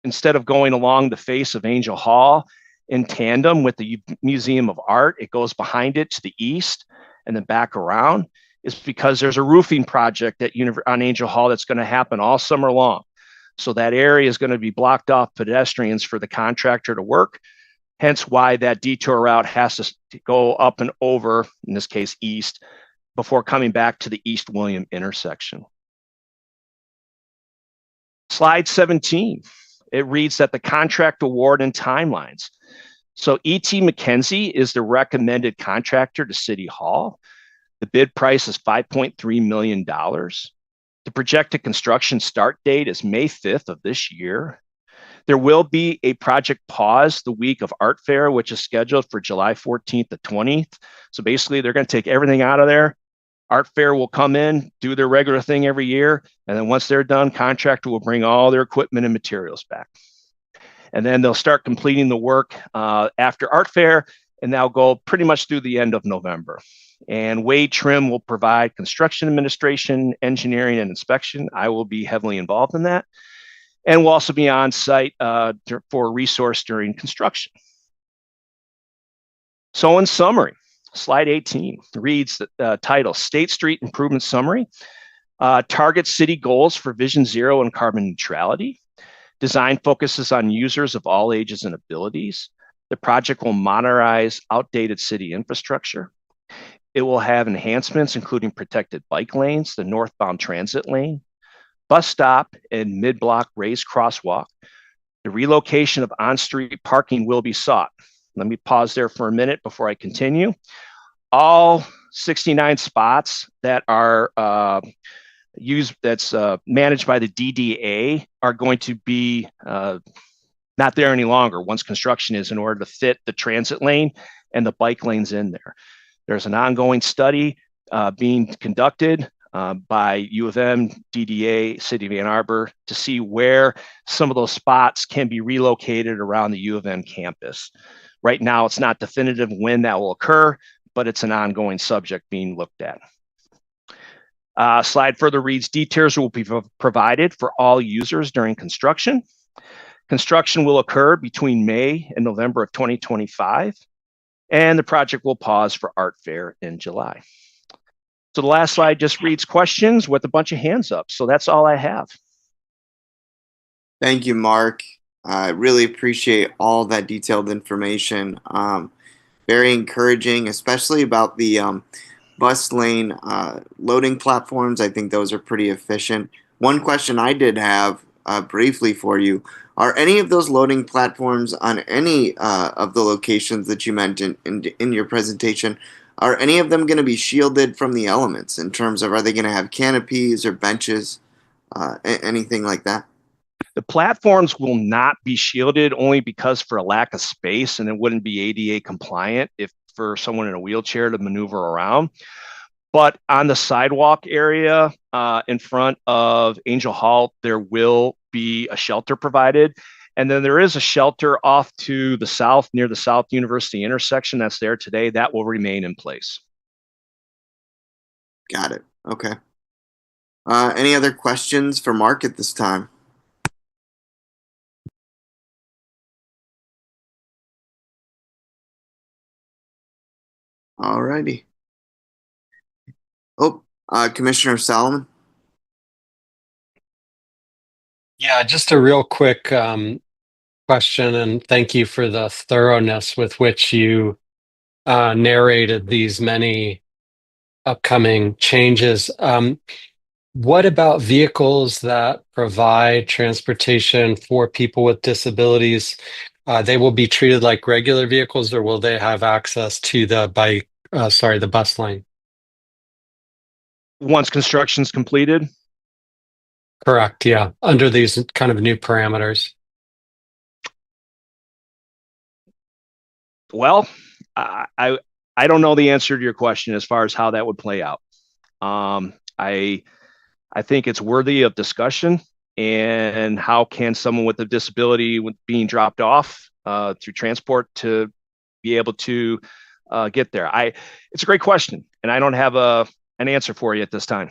[SPEAKER 12] instead of going along the face of Angel Hall in tandem with the Museum of Art, it goes behind it to the east and then back around, is because there's a roofing project on Angel Hall that's going to happen all summer long. So that area is going to be blocked off pedestrians for the contractor to work, hence why that detour route has to go up and over, in this case, east, before coming back to the East William intersection. Slide 17, it reads that the contract award and timelines. So E.T. McKenzie is the recommended contractor to City Hall. The bid price is $5.3 million. The projected construction start date is May 5th of this year. There will be a project pause the week of Art Fair, which is scheduled for July 14th to 20th. So basically, they're going to take everything out of there. Art Fair will come in, do their regular thing every year. And then once they're done, contractor will bring all their equipment and materials back. And then they'll start completing the work after Art Fair, and that'll go pretty much through the end of November. And Wade Trim will provide construction administration, engineering, and inspection. I will be heavily involved in that. And we'll also be on site for resource during construction. So in summary, slide 18 reads the title, State Street Improvement Summary. Target city goals for Vision Zero and carbon neutrality. Design focuses on users of all ages and abilities. The project will modernize outdated city infrastructure. It will have enhancements, including protected bike lanes, the northbound transit lane, bus stop, and mid-block raised crosswalk. The relocation of on-street parking will be sought. Let me pause there for a minute before I continue. All 69 spots that are managed by the DDA are going to be not there any longer once construction is, in order to fit the transit lane and the bike lanes in there. There's an ongoing study being conducted by U of M, DDA, City of Ann Arbor, to see where some of those spots can be relocated around the U of M campus. Right now, it's not definitive when that will occur, but it's an ongoing subject being looked at. Slide further reads, details will be provided for all users during construction. Construction will occur between May and November of 2025, and the project will pause for Art Fair in July. So the last slide just reads questions with a bunch of hands up. So that's all I have.
[SPEAKER 1] Thank you, Mark. I really appreciate all that detailed information. Very encouraging, especially about the bus lane loading platforms. I think those are pretty efficient. One question I did have briefly for you: are any of those loading platforms on any of the locations that you mentioned in your presentation, are any of them going to be shielded from the elements in terms of, are they going to have canopies or benches, anything like that?
[SPEAKER 12] The platforms will not be shielded, only because for a lack of space, and it wouldn't be ADA compliant if for someone in a wheelchair to maneuver around. But on the sidewalk area in front of Angel Hall, there will be a shelter provided. And then there is a shelter off to the south near the South University intersection that's there today. That will remain in place.
[SPEAKER 1] Got it. Okay. Any other questions for Mark at this time? All righty. Oh, Commissioner Solomon.
[SPEAKER 5] Yeah, just a real quick question, and thank you for the thoroughness with which you narrated these many upcoming changes. What about vehicles that provide transportation for people with disabilities? They will be treated like regular vehicles, or will they have access to the the bus lane?
[SPEAKER 12] Once construction's completed?
[SPEAKER 5] Correct, yeah, under these kind of new parameters.
[SPEAKER 12] Well, I don't know the answer to your question as far as how that would play out. I think it's worthy of discussion, and how can someone with a disability being dropped off through transport to be able to get there? It's a great question, and I don't have an answer for you at this time.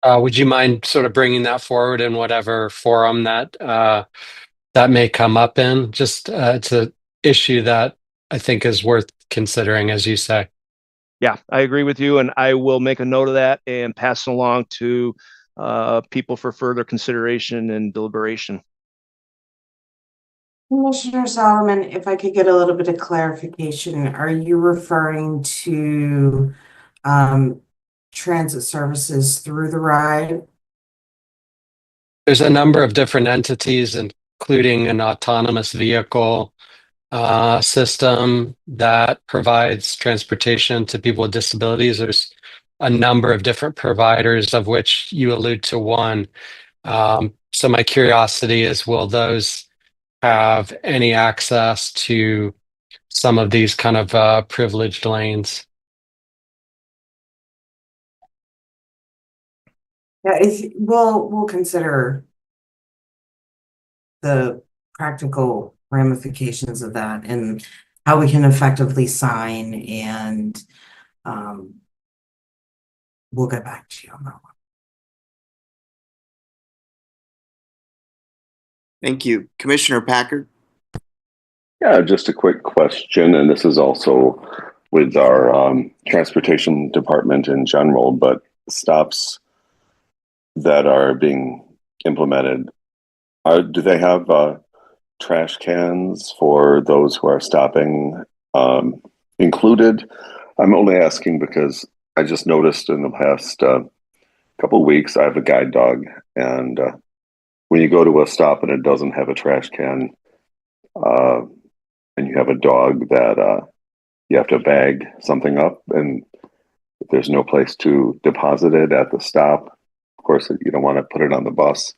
[SPEAKER 5] Would you mind sort of bringing that forward in whatever forum that that may come up in? Just it's an issue that I think is worth considering, as you say.
[SPEAKER 12] Yeah, I agree with you, and I will make a note of that and pass it along to people for further consideration and deliberation.
[SPEAKER 11] Commissioner Solomon, if I could get a little bit of clarification, are you referring to transit services through the ride?
[SPEAKER 5] There's a number of different entities, including an autonomous vehicle system that provides transportation to people with disabilities. There's a number of different providers, of which you allude to one. So my curiosity is, will those have any access to some of these kind of privileged lanes?
[SPEAKER 11] Yeah, we'll consider the practical ramifications of that and how we can effectively sign, and we'll get back to you on that one.
[SPEAKER 1] Thank you. Commissioner Packard?
[SPEAKER 8] Yeah, just a quick question, and this is also with our transportation department in general, but stops that are being implemented, do they have trash cans for those who are stopping included, I'm only asking because I just noticed in the past couple of weeks I have a guide dog, and when you go to a stop and it doesn't have a trash can, uh, and you have a dog that you have to bag something up, and if there's no place to deposit it at the stop, of course you don't want to put it on the bus.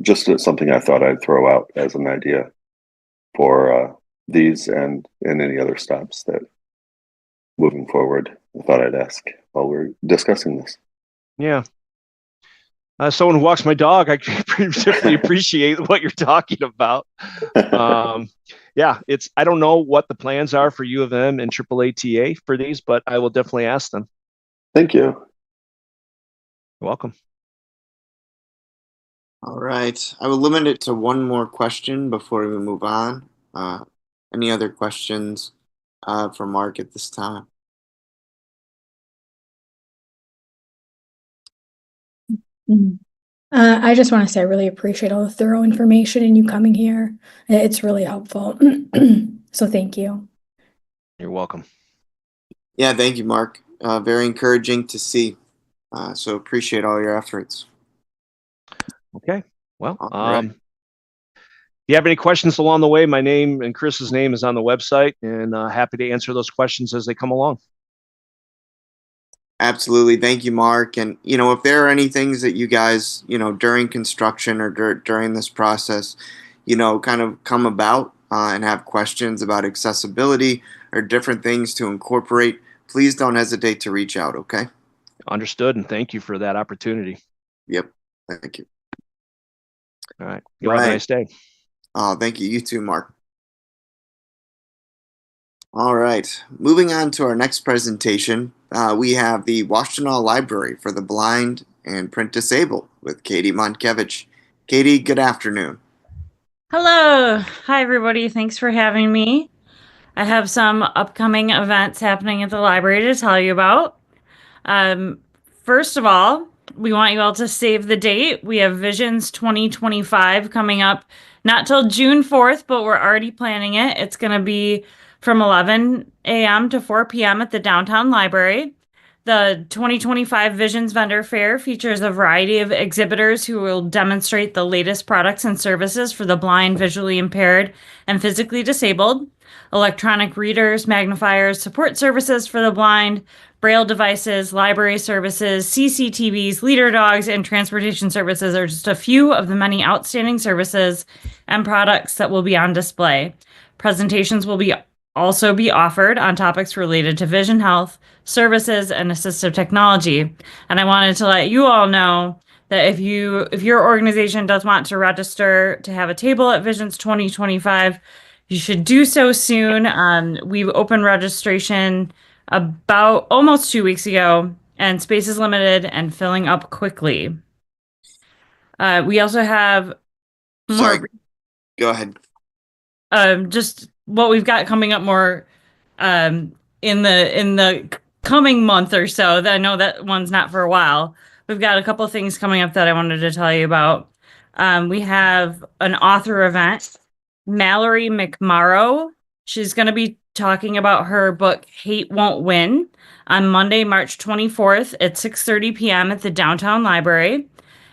[SPEAKER 8] Just something I thought I'd throw out as an idea for these and any other stops that moving forward, I thought I'd ask while we're discussing this.
[SPEAKER 12] Yeah. Someone who walks my dog, I particularly appreciate what you're talking about. Yeah, I don't know what the plans are for U of M and AAATA for these, but I will definitely ask them.
[SPEAKER 8] Thank you.
[SPEAKER 12] You're welcome.
[SPEAKER 1] All right. I will limit it to one more question before we move on. Any other questions for Mark at this time?
[SPEAKER 10] I just want to say I really appreciate all the thorough information and you coming here. It's really helpful. So thank you.
[SPEAKER 12] You're welcome.
[SPEAKER 1] Yeah, thank you, Mark. Very encouraging to see. So appreciate all your efforts.
[SPEAKER 12] Okay. Well,
[SPEAKER 1] right.
[SPEAKER 12] if you have any questions along the way, my name and Chris's name is on the website, and happy to answer those questions as they come along.
[SPEAKER 1] Absolutely. Thank you, Mark. And, if there are any things that you guys, during construction or during this process, kind of come about and have questions about accessibility or different things to incorporate, please don't hesitate to reach out, okay?
[SPEAKER 12] Understood, and thank you for that opportunity.
[SPEAKER 1] Yep. Thank you.
[SPEAKER 12] All right. You have a nice day.
[SPEAKER 1] Oh, thank you. You too, Mark. All right. Moving on to our next presentation, we have the Washtenaw Library for the Blind and Print Disabled with Katie Monkevich. Katie, good afternoon.
[SPEAKER 13] Hello. Hi, everybody. Thanks for having me. I have some upcoming events happening at the library to tell you about. First of all, we want you all to save the date. We have Visions 2025 coming up, not till June 4th, but we're already planning it. It's going to be from 11 a.m. to 4 p.m. at the downtown library. The 2025 Visions Vendor Fair features a variety of exhibitors who will demonstrate the latest products and services for the blind, visually impaired, and physically disabled. Electronic readers, magnifiers, support services for the blind, braille devices, library services, CCTVs, leader dogs, and transportation services are just a few of the many outstanding services and products that will be on display. Presentations will also be offered on topics related to vision health, services, and assistive technology. And I wanted to let you all know that if your organization does want to register to have a table at Visions 2025, you should do so soon. We've opened registration about almost 2 weeks ago, and space is limited and filling up quickly. We also have more.
[SPEAKER 1] Sorry, go ahead.
[SPEAKER 13] Just what we've got coming up more in the coming month or so. That I know that one's not for a while. We've got a couple of things coming up that I wanted to tell you about. We have an author event. Mallory McMorrow. She's going to be talking about her book Hate Won't Win on Monday, March 24th at 6:30 p.m. at the downtown library.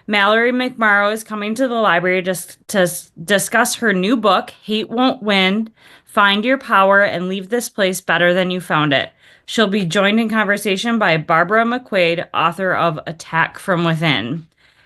[SPEAKER 13] Mallory McMorrow is coming to the library to discuss her new book, Hate Won't Win, Find Your Power and Leave This Place Better Than You Found It. She'll be joined in conversation by Barbara McQuaid, author of Attack from Within.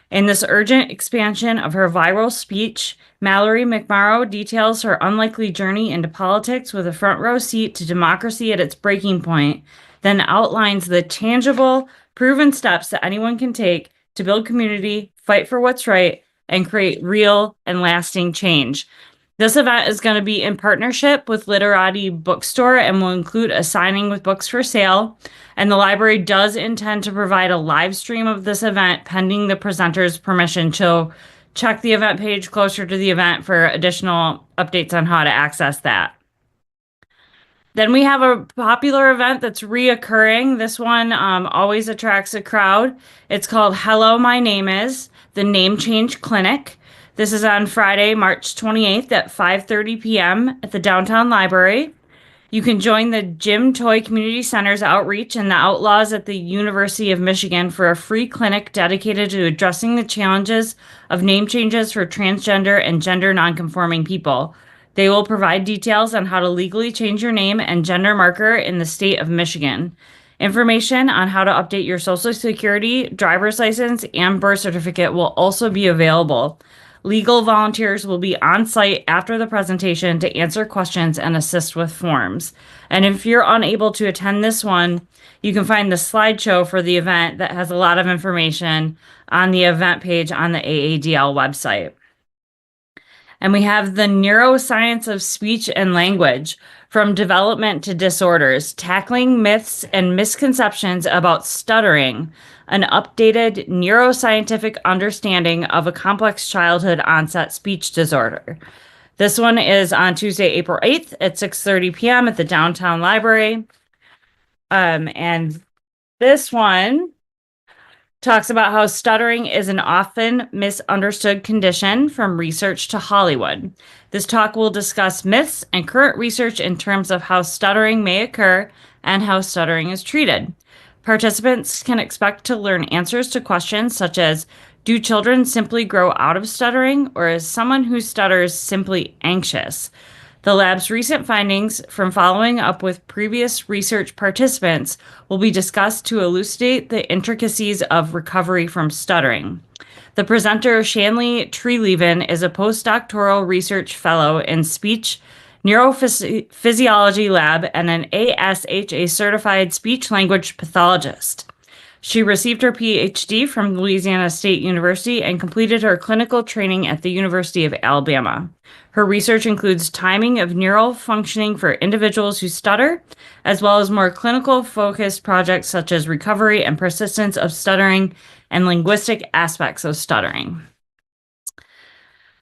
[SPEAKER 13] In this urgent expansion of her viral speech, Mallory McMorrow details her unlikely journey into politics with a front row seat to democracy at its breaking point, then outlines the tangible, proven steps that anyone can take to build community, fight for what's right, and create real and lasting change. This event is going to be in partnership with Literati Bookstore and will include a signing with books for sale. And the library does intend to provide a live stream of this event pending the presenter's permission. So check the event page closer to the event for additional updates on how to access that. Then we have a popular event that's reoccurring. This one always attracts a crowd. It's called Hello, My Name Is, the Name Change Clinic. This is on Friday, March 28th at 5:30 p.m. at the downtown library. You can join the Jim Toy Community Center's outreach and the Outlaws at the University of Michigan for a free clinic dedicated to addressing the challenges of name changes for transgender and gender nonconforming people. They will provide details on how to legally change your name and gender marker in the state of Michigan. Information on how to update your Social Security, driver's license, and birth certificate will also be available. Legal volunteers will be on site after the presentation to answer questions and assist with forms. And if you're unable to attend this one, you can find the slideshow for the event that has a lot of information on the event page on the AADL website. And we have the Neuroscience of Speech and Language, From Development to Disorders, Tackling Myths and Misconceptions About Stuttering, an updated neuroscientific understanding of a complex childhood onset speech disorder. This one is on Tuesday, April 8th at 6:30 p.m. at the Downtown Library. And this one talks about how stuttering is an often misunderstood condition from research to Hollywood. This talk will discuss myths and current research in terms of how stuttering may occur and how stuttering is treated. Participants can expect to learn answers to questions such as, do children simply grow out of stuttering, or is someone who stutters simply anxious? The lab's recent findings from following up with previous research participants will be discussed to elucidate the intricacies of recovery from stuttering. The presenter, Shanley Treeleven, is a postdoctoral research fellow in speech neurophysiology lab and an ASHA certified speech language pathologist. She received her PhD from Louisiana State University and completed her clinical training at the University of Alabama. Her research includes timing of neural functioning for individuals who stutter, as well as more clinical focused projects such as recovery and persistence of stuttering and linguistic aspects of stuttering.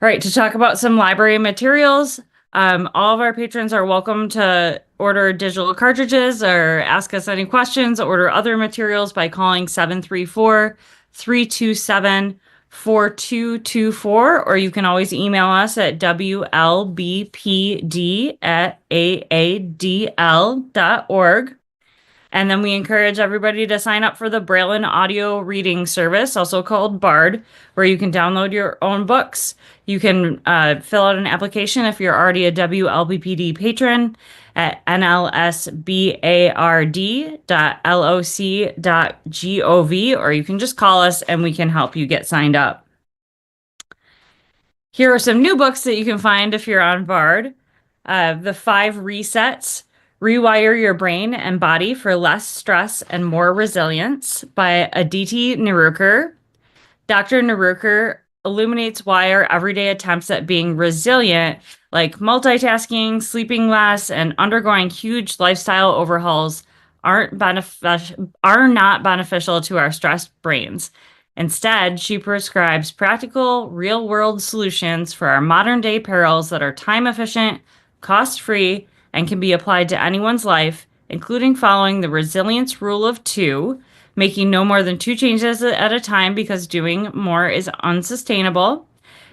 [SPEAKER 13] All right, to talk about some library materials, all of our patrons are welcome to order digital cartridges or ask us any questions, order other materials by calling 734-327-4224, or you can always email us at wlbpd@aadl.org. And then we encourage everybody to sign up for the Braille audio reading service, also called BARD, where you can download your own books. You can fill out an application if you're already a WLBPD patron at nlsbard.loc.gov, or you can just call us and we can help you get signed up. Here are some new books that you can find if you're on BARD. The 5 Resets, Rewire Your Brain and Body for Less Stress and More Resilience by Aditi Nerurkar. Dr. Nerurkar illuminates why our everyday attempts at being resilient, like multitasking, sleeping less, and undergoing huge lifestyle overhauls, are not beneficial to our stressed brains. Instead, she prescribes practical, real-world solutions for our modern-day perils that are time-efficient, cost-free, and can be applied to anyone's life, including following the resilience rule of 2, making no more than 2 changes at a time because doing more is unsustainable,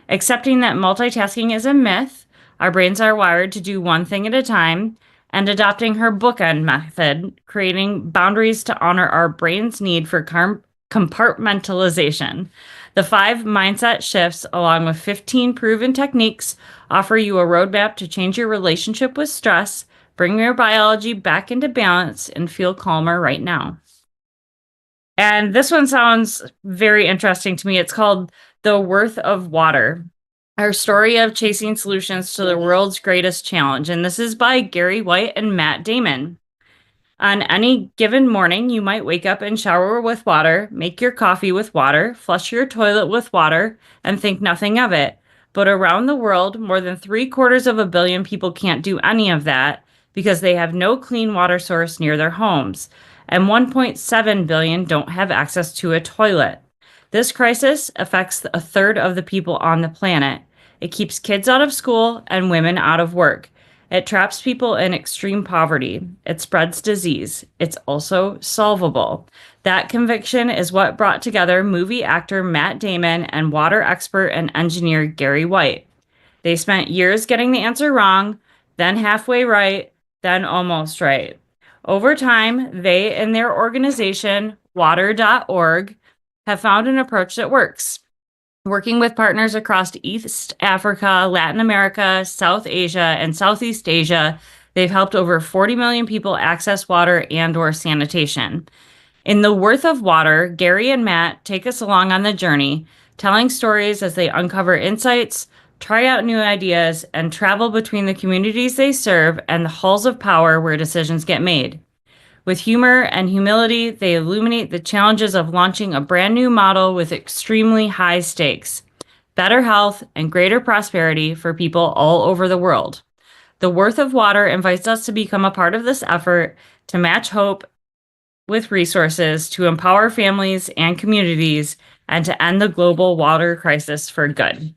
[SPEAKER 13] accepting that multitasking is a myth, our brains are wired to do one thing at a time, and adopting her bookend method, creating boundaries to honor our brain's need for compartmentalization. The 5 mindset shifts, along with 15 proven techniques, offer you a roadmap to change your relationship with stress, bring your biology back into balance, and feel calmer right now. And this one sounds very interesting to me. It's called The Worth of Water, our story of chasing solutions to the world's greatest challenge. And this is by Gary White and Matt Damon. On any given morning, you might wake up and shower with water, make your coffee with water, flush your toilet with water, and think nothing of it. But around the world, more than 750 million people can't do any of that because they have no clean water source near their homes, and 1.7 billion don't have access to a toilet. This crisis affects a third of the people on the planet. It keeps kids out of school and women out of work. It traps people in extreme poverty. It spreads disease. It's also solvable. That conviction is what brought together movie actor Matt Damon and water expert and engineer Gary White. They spent years getting the answer wrong, then halfway right, than almost right. Over time, they and their organization, water.org, have found an approach that works. Working with partners across East Africa, Latin America, South Asia, and Southeast Asia, they've helped over 40 million people access water and/or sanitation. In The Worth of Water, Gary and Matt take us along on the journey, telling stories as they uncover insights, try out new ideas, and travel between the communities they serve and the halls of power where decisions get made. With humor and humility, they illuminate the challenges of launching a brand new model with extremely high stakes, better health, and greater prosperity for people all over the world. The Worth of Water invites us to become a part of this effort to match hope with resources to empower families and communities and to end the global water crisis for good.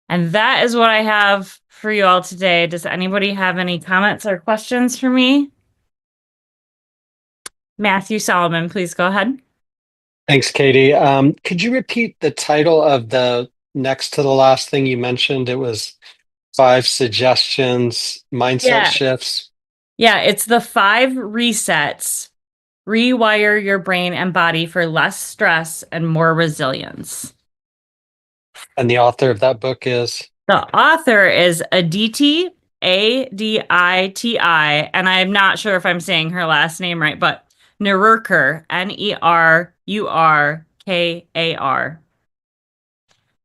[SPEAKER 13] And that is what I have for you all today. Does anybody have any comments or questions for me? Matthew Solomon, please go ahead.
[SPEAKER 5] Thanks, Katie. Could you repeat the title of the next to the last thing you mentioned? It was 5 suggestions, mindset shifts.
[SPEAKER 13] Yeah, it's the 5 resets. Rewire your brain and body for less stress and more resilience.
[SPEAKER 5] And the author of that book is?
[SPEAKER 13] The author is Aditi, Aditi, and I'm not sure if I'm saying her last name right, but Nerurkar, Nerurkar.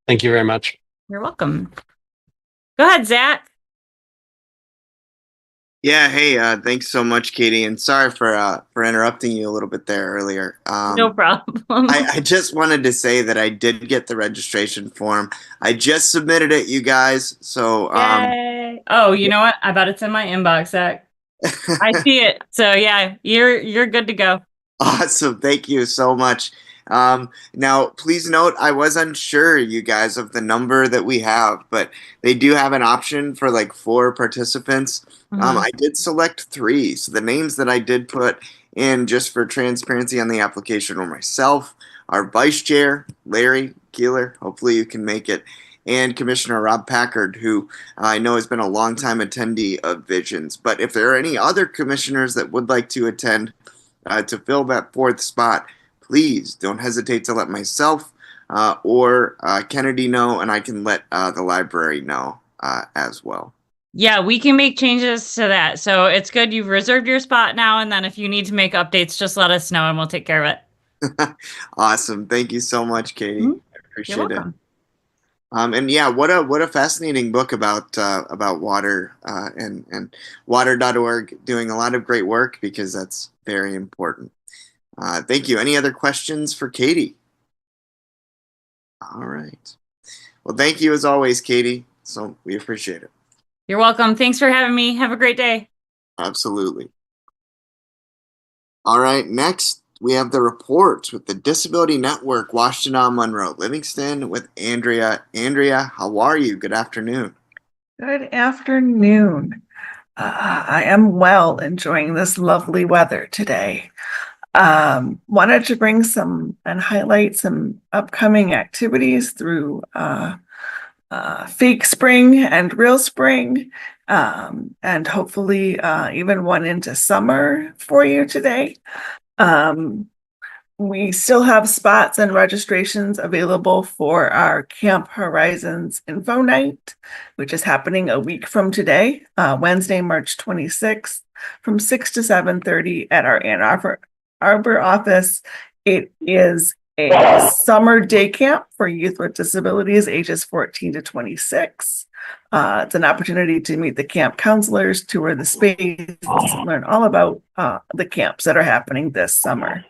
[SPEAKER 5] Thank you very much.
[SPEAKER 13] You're welcome. Go ahead, Zach.
[SPEAKER 1] Yeah, hey, thanks so much, Katie, and sorry for interrupting you a little bit there earlier.
[SPEAKER 13] No problem.
[SPEAKER 1] I just wanted to say that I did get the registration form. I just submitted it, you guys. So,
[SPEAKER 13] Yay. Oh, you know what? I bet it's in my inbox, Zach. I see it. So yeah, you're good to go.
[SPEAKER 1] Awesome. Thank you so much. Now, please note, I was unsure, you guys, of the number that we have, but they do have an option for like 4 participants. I did select 3. So the names that I did put in just for transparency on the application were myself, our vice chair, Larry Keeler. Hopefully you can make it. And Commissioner Rob Packard, who I know has been a longtime attendee of Visions. But if there are any other commissioners that would like to attend to fill that 4th spot, please don't hesitate to let myself or Kennedy know, and I can let the library know as well.
[SPEAKER 13] Yeah, we can make changes to that. So it's good you've reserved your spot now, and then if you need to make updates, just let us know and we'll take care of
[SPEAKER 1] it. Awesome. Thank you so much, Katie. I appreciate
[SPEAKER 13] You're welcome.
[SPEAKER 1] it. And yeah, what a fascinating book about water and water.org doing a lot of great work, because that's very important. Thank you. Any other questions for Katie? All right. Well, thank you as always, Katie. So we appreciate it.
[SPEAKER 13] You're welcome. Thanks for having me. Have a great day.
[SPEAKER 1] Absolutely. All right. Next, we have the reports with the Disability Network, Washtenaw, Monroe, Livingston, with Andrea. Andrea, how are you? Good afternoon.
[SPEAKER 14] Good afternoon. I am well, enjoying this lovely weather today. Wanted to bring some and highlight some upcoming activities through fake spring and real spring, and hopefully even one into summer for you today. We still have spots and registrations available for our Camp Horizons Info Night, which is happening a week from today, Wednesday, March 26th, from 6 to 7:30 at our Ann Arbor office. It is a summer day camp for youth with disabilities ages 14 to 26. It's an opportunity to meet the camp counselors, tour the space, learn all about the camps that are happening this summer.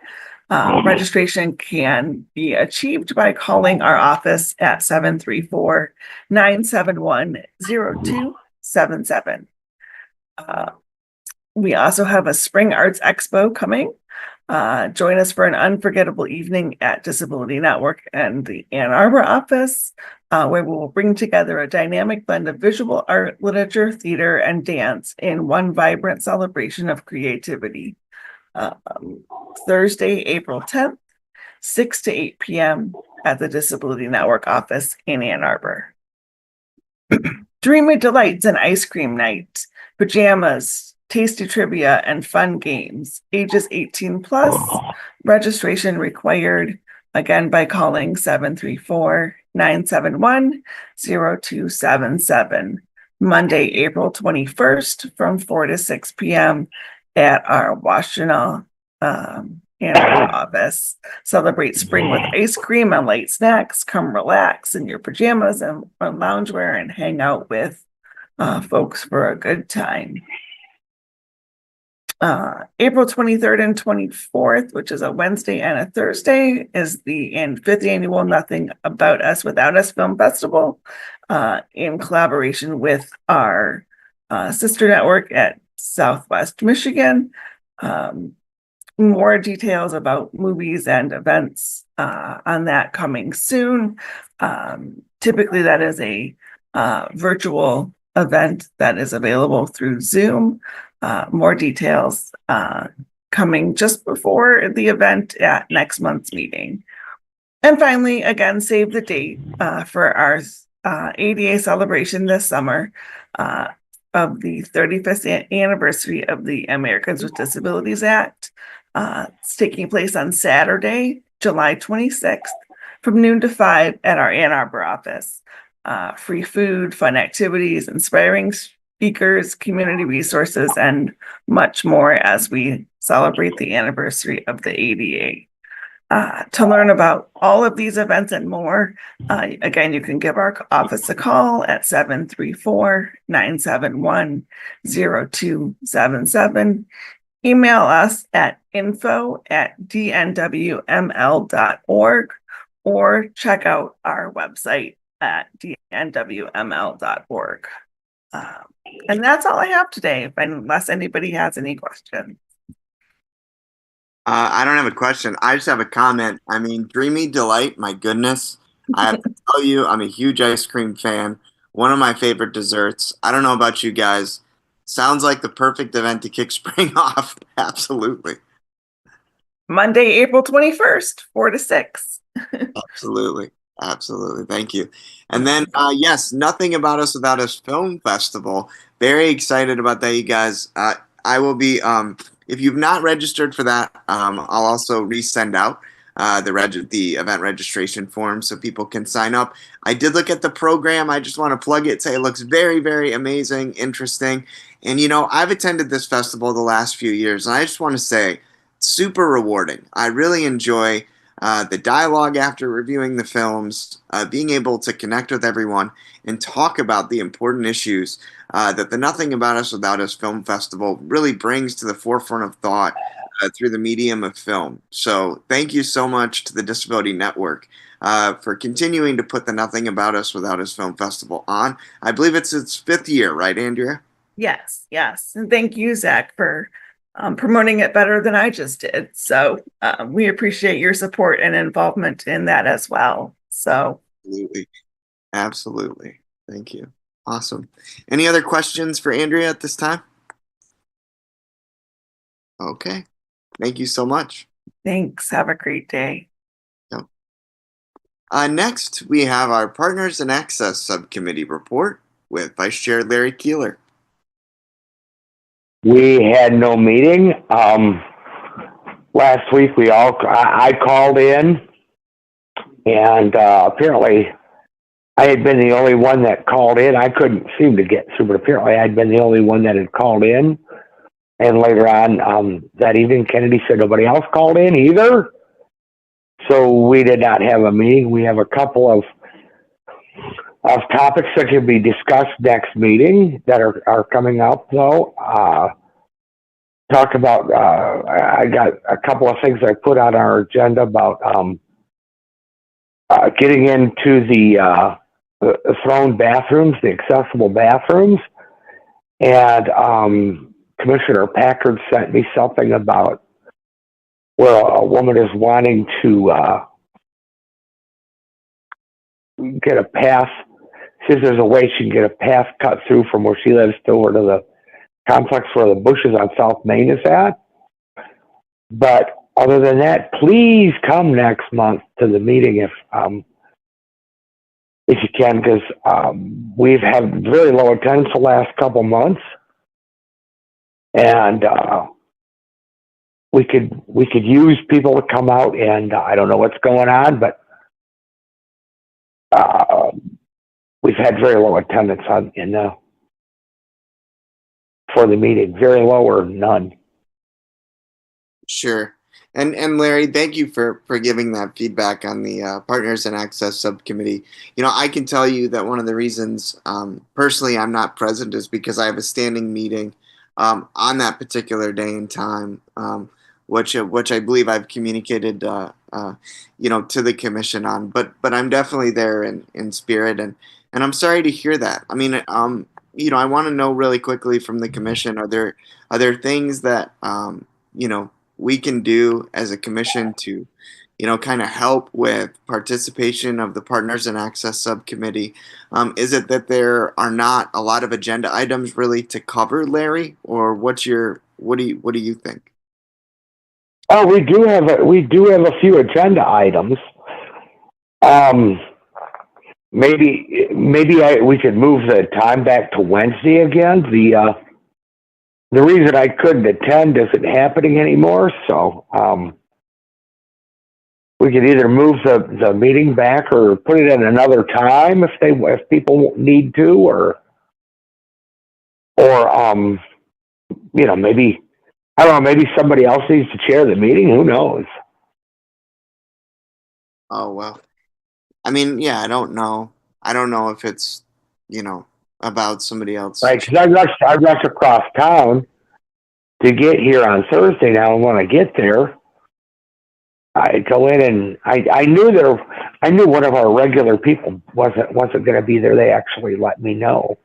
[SPEAKER 14] Registration can be achieved by calling our office at 734-971-0277. We also have a Spring Arts Expo coming. Join us for an unforgettable evening at Disability Network and the Ann Arbor office, where we will bring together a dynamic blend of visual art, literature, theater, and dance in one vibrant celebration of creativity. Thursday, April 10th, 6 to 8 p.m. at the Disability Network office in Ann Arbor. Dreamy Delights and Ice Cream Night pajamas, tasty trivia, and fun games. Ages 18 plus. Registration required, again, by calling 734-971-0277. Monday, April 21st from 4 to 6 p.m. at our Washtenaw Hanover office. Celebrate spring with ice cream and light snacks. Come relax in your pajamas and loungewear and hang out with folks for a good time. April 23rd and 24th, which is a Wednesday and a Thursday, is the 5th annual Nothing About Us Without Us Film Festival, in collaboration with our sister network at Southwest Michigan. More details about movies and events on that coming soon. Typically, that is a virtual event that is available through Zoom. More details coming just before the event at next month's meeting. And finally, again, save the date for our ADA celebration this summer of the 35th anniversary of the Americans with Disabilities Act. It's taking place on Saturday, July 26th from noon to 5 at our Ann Arbor office. Free food, fun activities, inspiring speakers, community resources, and much more as we celebrate the anniversary of the ADA. To learn about all of these events and more, again, you can give our office a call at 734-971-0277. Email us at info@dnwml.org or check out our website at dnwml.org. And that's all I have today, unless anybody has any questions.
[SPEAKER 1] I don't have a question. I just have a comment. I mean, Dreamy Delight, my goodness. I have to tell you, I'm a huge ice cream fan. One of my favorite desserts. I don't know about you guys. Sounds like the perfect event to kick spring off. Absolutely.
[SPEAKER 14] Monday, April 21st, 4 to 6.
[SPEAKER 1] Absolutely. Absolutely. Thank you. And then, yes, Nothing About Us Without Us Film Festival. Very excited about that, you guys. I will be, if you've not registered for that, I'll also resend out the event registration form so people can sign up. I did look at the program. I just want to plug it, say it looks very, very amazing, interesting. And, you know, I've attended this festival the last few years, and I just want to say, super rewarding. I really enjoy the dialogue after reviewing the films, being able to connect with everyone and talk about the important issues that the Nothing About Us Without Us Film Festival really brings to the forefront of thought through the medium of film. So thank you so much to the Disability Network for continuing to put the Nothing About Us Without Us Film Festival on. I believe it's its 5th year, right, Andrea?
[SPEAKER 14] Yes, yes. And thank you, Zach, for promoting it better than I just did. So we appreciate your support and involvement in that as well. So
[SPEAKER 1] absolutely. Absolutely. Thank you. Awesome. Any other questions for Andrea at this time? Okay. Thank you so much.
[SPEAKER 14] Thanks. Have a great day.
[SPEAKER 1] Yep. Next, we have our Partners in Access Subcommittee report with Vice Chair Larry Keeler.
[SPEAKER 4] We had no meeting. Last week I called in, and apparently I had been the only one that called in. I couldn't seem to get through, but apparently I'd been the only one that had called in. And later on that evening, Kennedy said nobody else called in either. So we did not have a meeting. We have a couple of topics that can be discussed next meeting that are coming up, though. Talk about, I got a couple of things I put on our agenda about getting into the thrown bathrooms, the accessible bathrooms. And Commissioner Packard sent me something about where a woman is wanting to get a path. Says there's a way she can get a path cut through from where she lives to over to the complex where the Bushes on South Main is at. But other than that, please come next month to the meeting if you can, because we've had very low attendance the last couple months. and we could use people to come out, and I don't know what's going on, but we've had very low attendance for the meeting, very low or none.
[SPEAKER 1] Sure. And Larry, thank you for giving that feedback on the Partners and Access Subcommittee. You know, I can tell you that one of the reasons personally I'm not present is because I have a standing meeting on that particular day and time, which I believe I've communicated you know, to the commission on. But I'm definitely there in spirit, and I'm sorry to hear that. I mean, you know, I want to know really quickly from the commission, are there things that you know, we can do as a commission to, you know, kind of help with participation of the Partners and Access Subcommittee? Is it that there are not a lot of agenda items really to cover, Larry, or what do you think?
[SPEAKER 4] Oh, we do have a few agenda items. Maybe we could move the time back to Wednesday again. The reason I couldn't attend isn't happening anymore, so we could either move the meeting back or put it at another time if people need to, or you know, maybe, I don't know, maybe somebody else needs to chair the meeting. Who knows?
[SPEAKER 1] Oh, well, I mean, yeah, I don't know. I don't know if it's, you know, about somebody else.
[SPEAKER 4] Right, because I rushed across town to get here on Thursday now, and when I get there, I go in and I knew one of our regular people wasn't going to be there. They actually let me know.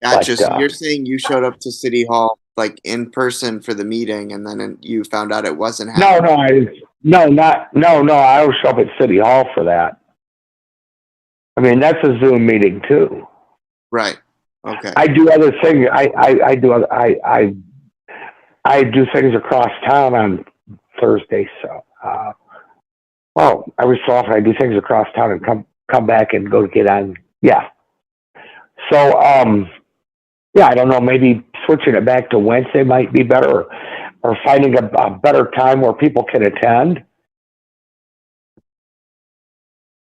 [SPEAKER 1] Gotcha.
[SPEAKER 4] But,
[SPEAKER 1] So you're saying you showed up to City Hall like in person for the meeting, and then you found out it wasn't happening?
[SPEAKER 4] No, I always show up at City Hall for that. I mean, that's a Zoom meeting too.
[SPEAKER 1] Right. Okay.
[SPEAKER 4] I do other things. I do things across town on Thursday. So, well, every so often I do things across town and come back and go get on. Yeah. So, yeah, I don't know. Maybe switching it back to Wednesday might be better, or finding a better time where people can attend.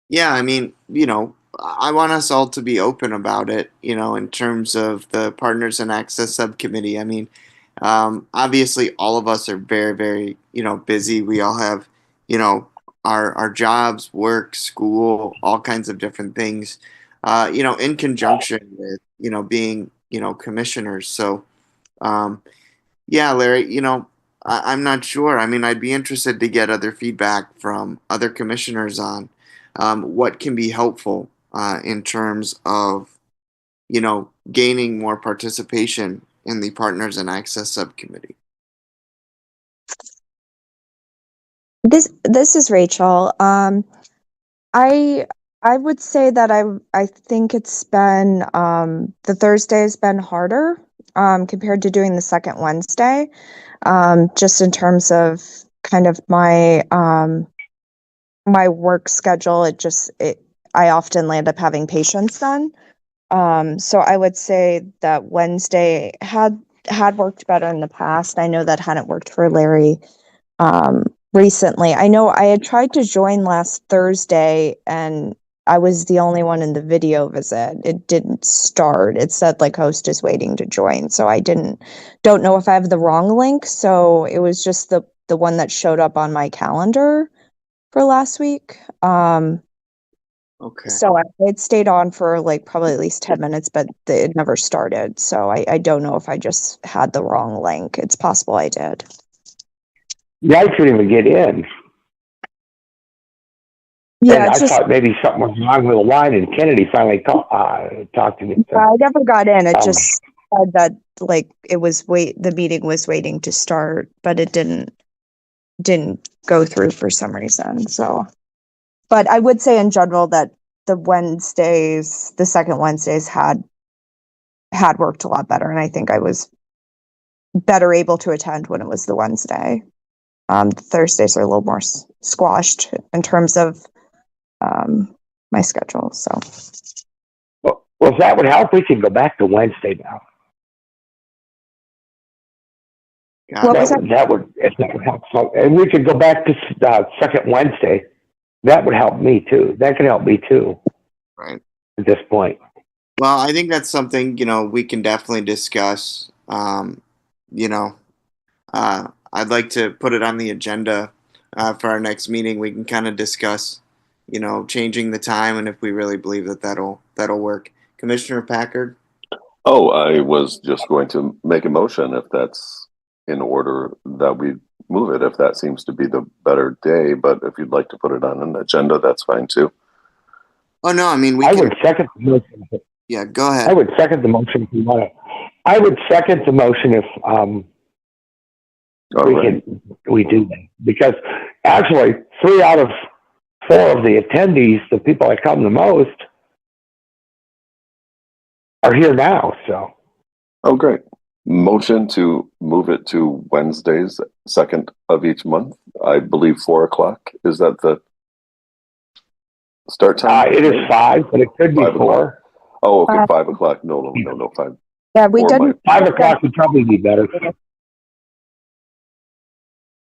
[SPEAKER 1] Yeah, I mean, you know, I want us all to be open about it, you know, in terms of the Partners and Access Subcommittee. I mean, obviously, all of us are very, very, you know, busy. We all have, you know, our jobs, work, school, all kinds of different things, you know, in conjunction with, you know, being, you know, commissioners. So, um, yeah, Larry, you know, I'm not sure. I mean, I'd be interested to get other feedback from other commissioners on what can be helpful in terms of, you know, gaining more participation in the Partners and Access Subcommittee.
[SPEAKER 15] This is Rachel. I I would say that I think it's been the Thursday has been harder compared to doing the second Wednesday. Just in terms of kind of my work schedule, I often land up having patients then. So I would say that Wednesday had worked better in the past. I know that hadn't worked for Larry um, recently. I know I had tried to join last Thursday and I was the only one in the video visit. It didn't start. It said like host is waiting to join. So I don't know if I have the wrong link. So it was just the one that showed up on my calendar for last week.
[SPEAKER 1] Okay.
[SPEAKER 15] So it stayed on for like probably at least 10 minutes, but it never started. So I don't know if I just had the wrong link. It's possible I did.
[SPEAKER 4] Yeah, I couldn't even get in.
[SPEAKER 15] Yeah,
[SPEAKER 4] and I thought maybe something was wrong with the line, and Kennedy finally talked to me. So,
[SPEAKER 15] I never got in. It just said that like the meeting was waiting to start, but it didn't go through for some reason. So, but I would say in general that the second Wednesdays had worked a lot better, and I think I was better able to attend when it was the Wednesday. The Thursdays are a little more squashed in terms of my schedule. So,
[SPEAKER 4] well, if that would help, we can go back to Wednesday now.
[SPEAKER 1] Got
[SPEAKER 15] What was
[SPEAKER 1] it.
[SPEAKER 4] That would, if that would help. So, and we could go back to second Wednesday. That would help me too. That could help me too.
[SPEAKER 1] Right.
[SPEAKER 4] At this point.
[SPEAKER 1] Well, I think that's something, we can definitely discuss. I'd like to put it on the agenda for our next meeting. We can kind of discuss, changing the time and if we really believe that that'll work. Commissioner Packard?
[SPEAKER 8] Oh, I was just going to make a motion if that's in order that we move it, if that seems to be the better day. But if you'd like to put it on an agenda, that's fine too.
[SPEAKER 1] Oh, no, I mean,
[SPEAKER 4] I would second the motion.
[SPEAKER 1] Yeah, go ahead.
[SPEAKER 4] I would second the motion if you want to. I would second the motion if we do that. Because actually 3 out of 4 of the attendees, the people that come the most, are here now, so.
[SPEAKER 8] Oh, great. Motion to move it to Wednesdays, 2nd of each month. I believe 4 o'clock. Is that the start time?
[SPEAKER 4] It is 5, but it could be 4.
[SPEAKER 8] Oh, okay, 5 o'clock. No, 5.
[SPEAKER 15] Yeah, we didn't.
[SPEAKER 4] 5 o'clock would probably be better.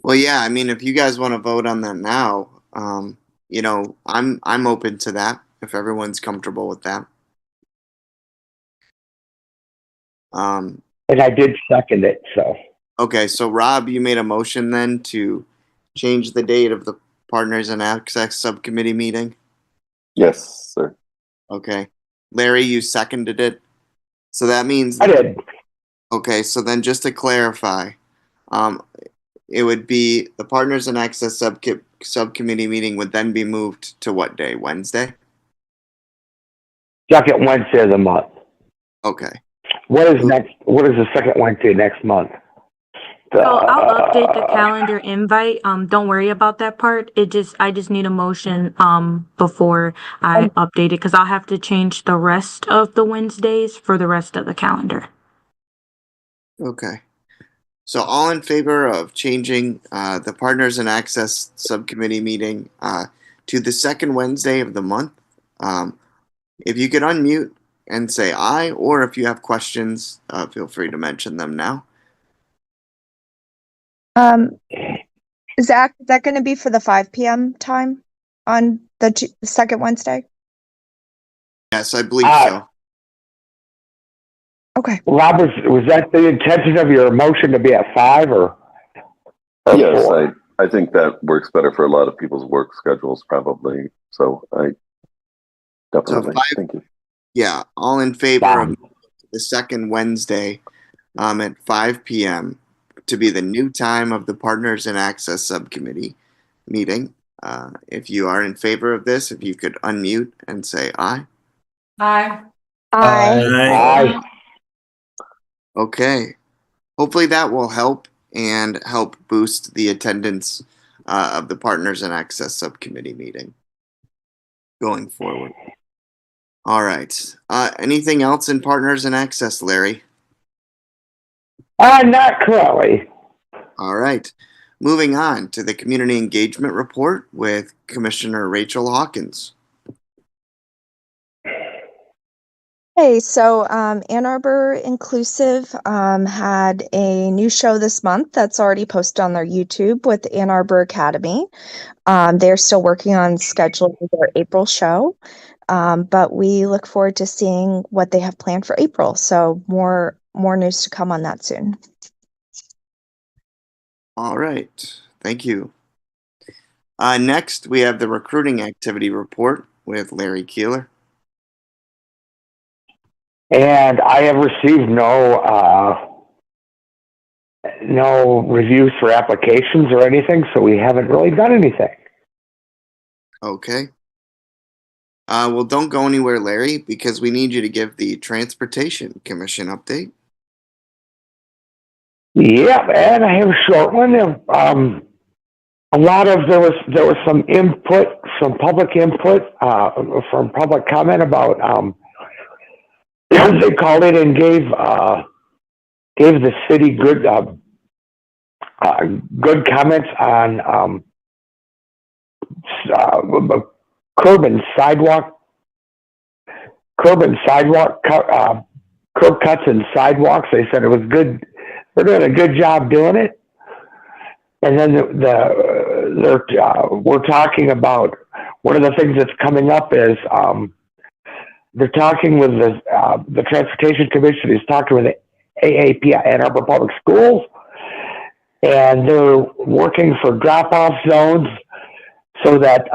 [SPEAKER 1] Well, yeah, I mean, if you guys want to vote on that now, I'm open to that if everyone's comfortable with that.
[SPEAKER 4] And I did second it, so.
[SPEAKER 1] Okay, so Rob, you made a motion then to change the date of the Partners and Access Subcommittee meeting?
[SPEAKER 8] Yes, sir.
[SPEAKER 1] Okay. Larry, you seconded it. So that means
[SPEAKER 4] I did.
[SPEAKER 1] Okay, so then just to clarify, it would be the Partners and Access Subcommittee meeting would then be moved to what day? Wednesday?
[SPEAKER 4] Second Wednesday of the month.
[SPEAKER 1] Okay.
[SPEAKER 4] What is the second Wednesday next month?
[SPEAKER 2] So I'll update the calendar invite. Don't worry about that part. I just need a motion before I update it because I'll have to change the rest of the Wednesdays for the rest of the calendar.
[SPEAKER 1] Okay. So all in favor of changing the Partners and Access Subcommittee meeting to the second Wednesday of the month? If you could unmute and say aye, or if you have questions, feel free to mention them now.
[SPEAKER 15] Zach, is that going to be for the 5 p.m. time on the second Wednesday?
[SPEAKER 1] Yes, I believe so.
[SPEAKER 15] Okay.
[SPEAKER 4] Rob, was that the intention of your motion to be at 5 or
[SPEAKER 8] yes,
[SPEAKER 4] 4?
[SPEAKER 8] I think that works better for a lot of people's work schedules, probably. So I definitely thank you.
[SPEAKER 1] Yeah, all in favor of the second Wednesday at 5 p.m. to be the new time of the Partners and Access Subcommittee meeting. If you are in favor of this, if you could unmute and say aye.
[SPEAKER 3] Aye.
[SPEAKER 4] Aye.
[SPEAKER 1] Okay. Hopefully that will help and help boost the attendance of the Partners and Access Subcommittee meeting going forward. All right. Anything else in Partners and Access, Larry?
[SPEAKER 4] Not currently.
[SPEAKER 1] All right. Moving on to the Community Engagement Report with Commissioner Rachel Hawkins.
[SPEAKER 15] Hey, so Ann Arbor Inclusive had a new show this month that's already posted on their YouTube with Ann Arbor Academy. They're still working on scheduling their April show, but we look forward to seeing what they have planned for April. So more news to come on that soon.
[SPEAKER 1] All right. Thank you. Next, we have the Recruiting Activity Report with Larry Keeler.
[SPEAKER 4] And I have received no reviews for applications or anything, so we haven't really done anything.
[SPEAKER 1] Okay. Well, don't go anywhere, Larry, because we need you to give the Transportation Commission update.
[SPEAKER 4] Yep, and I have a short one. There was some input, some public input from public comment about they called it and gave the city good comments on curb cuts and sidewalks. They said it was good they're doing a good job doing it. And then we're talking about one of the things that's coming up is they're talking with the Transportation Commission is talking with the AAP at Arbor Public Schools, and they're working for drop-off zones so that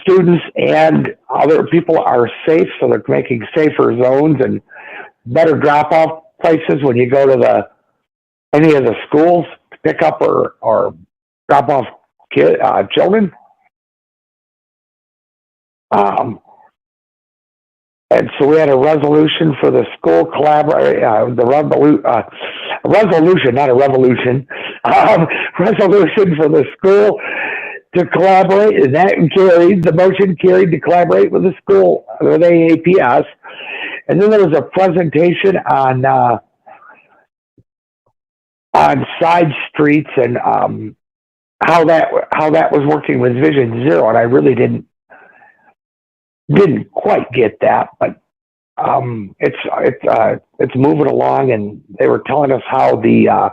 [SPEAKER 4] students and other people are safe. So they're making safer zones and better drop-off places when you go to any of the schools to pick up or drop off children. And so we had a resolution for the school collaborate, resolution, not a revolution, resolution for the school to collaborate, and that carried, the motion carried to collaborate with the school, with AAPS. And then there was a presentation on side streets and how that was working with Vision Zero, and I really didn't quite get that, but it's moving along, and they were telling us how the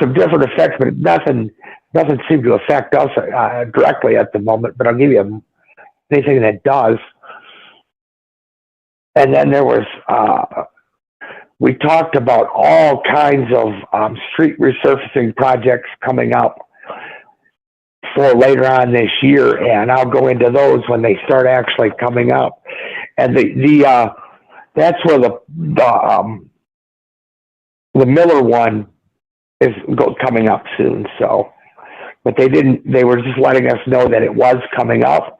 [SPEAKER 4] some different effects, but nothing seemed to affect us directly at the moment. But I'll give you anything that does. And then there was we talked about all kinds of street resurfacing projects coming up for later on this year, and I'll go into those when they start actually coming up. And that's where the Miller one is coming up soon. So, but they were just letting us know that it was coming up.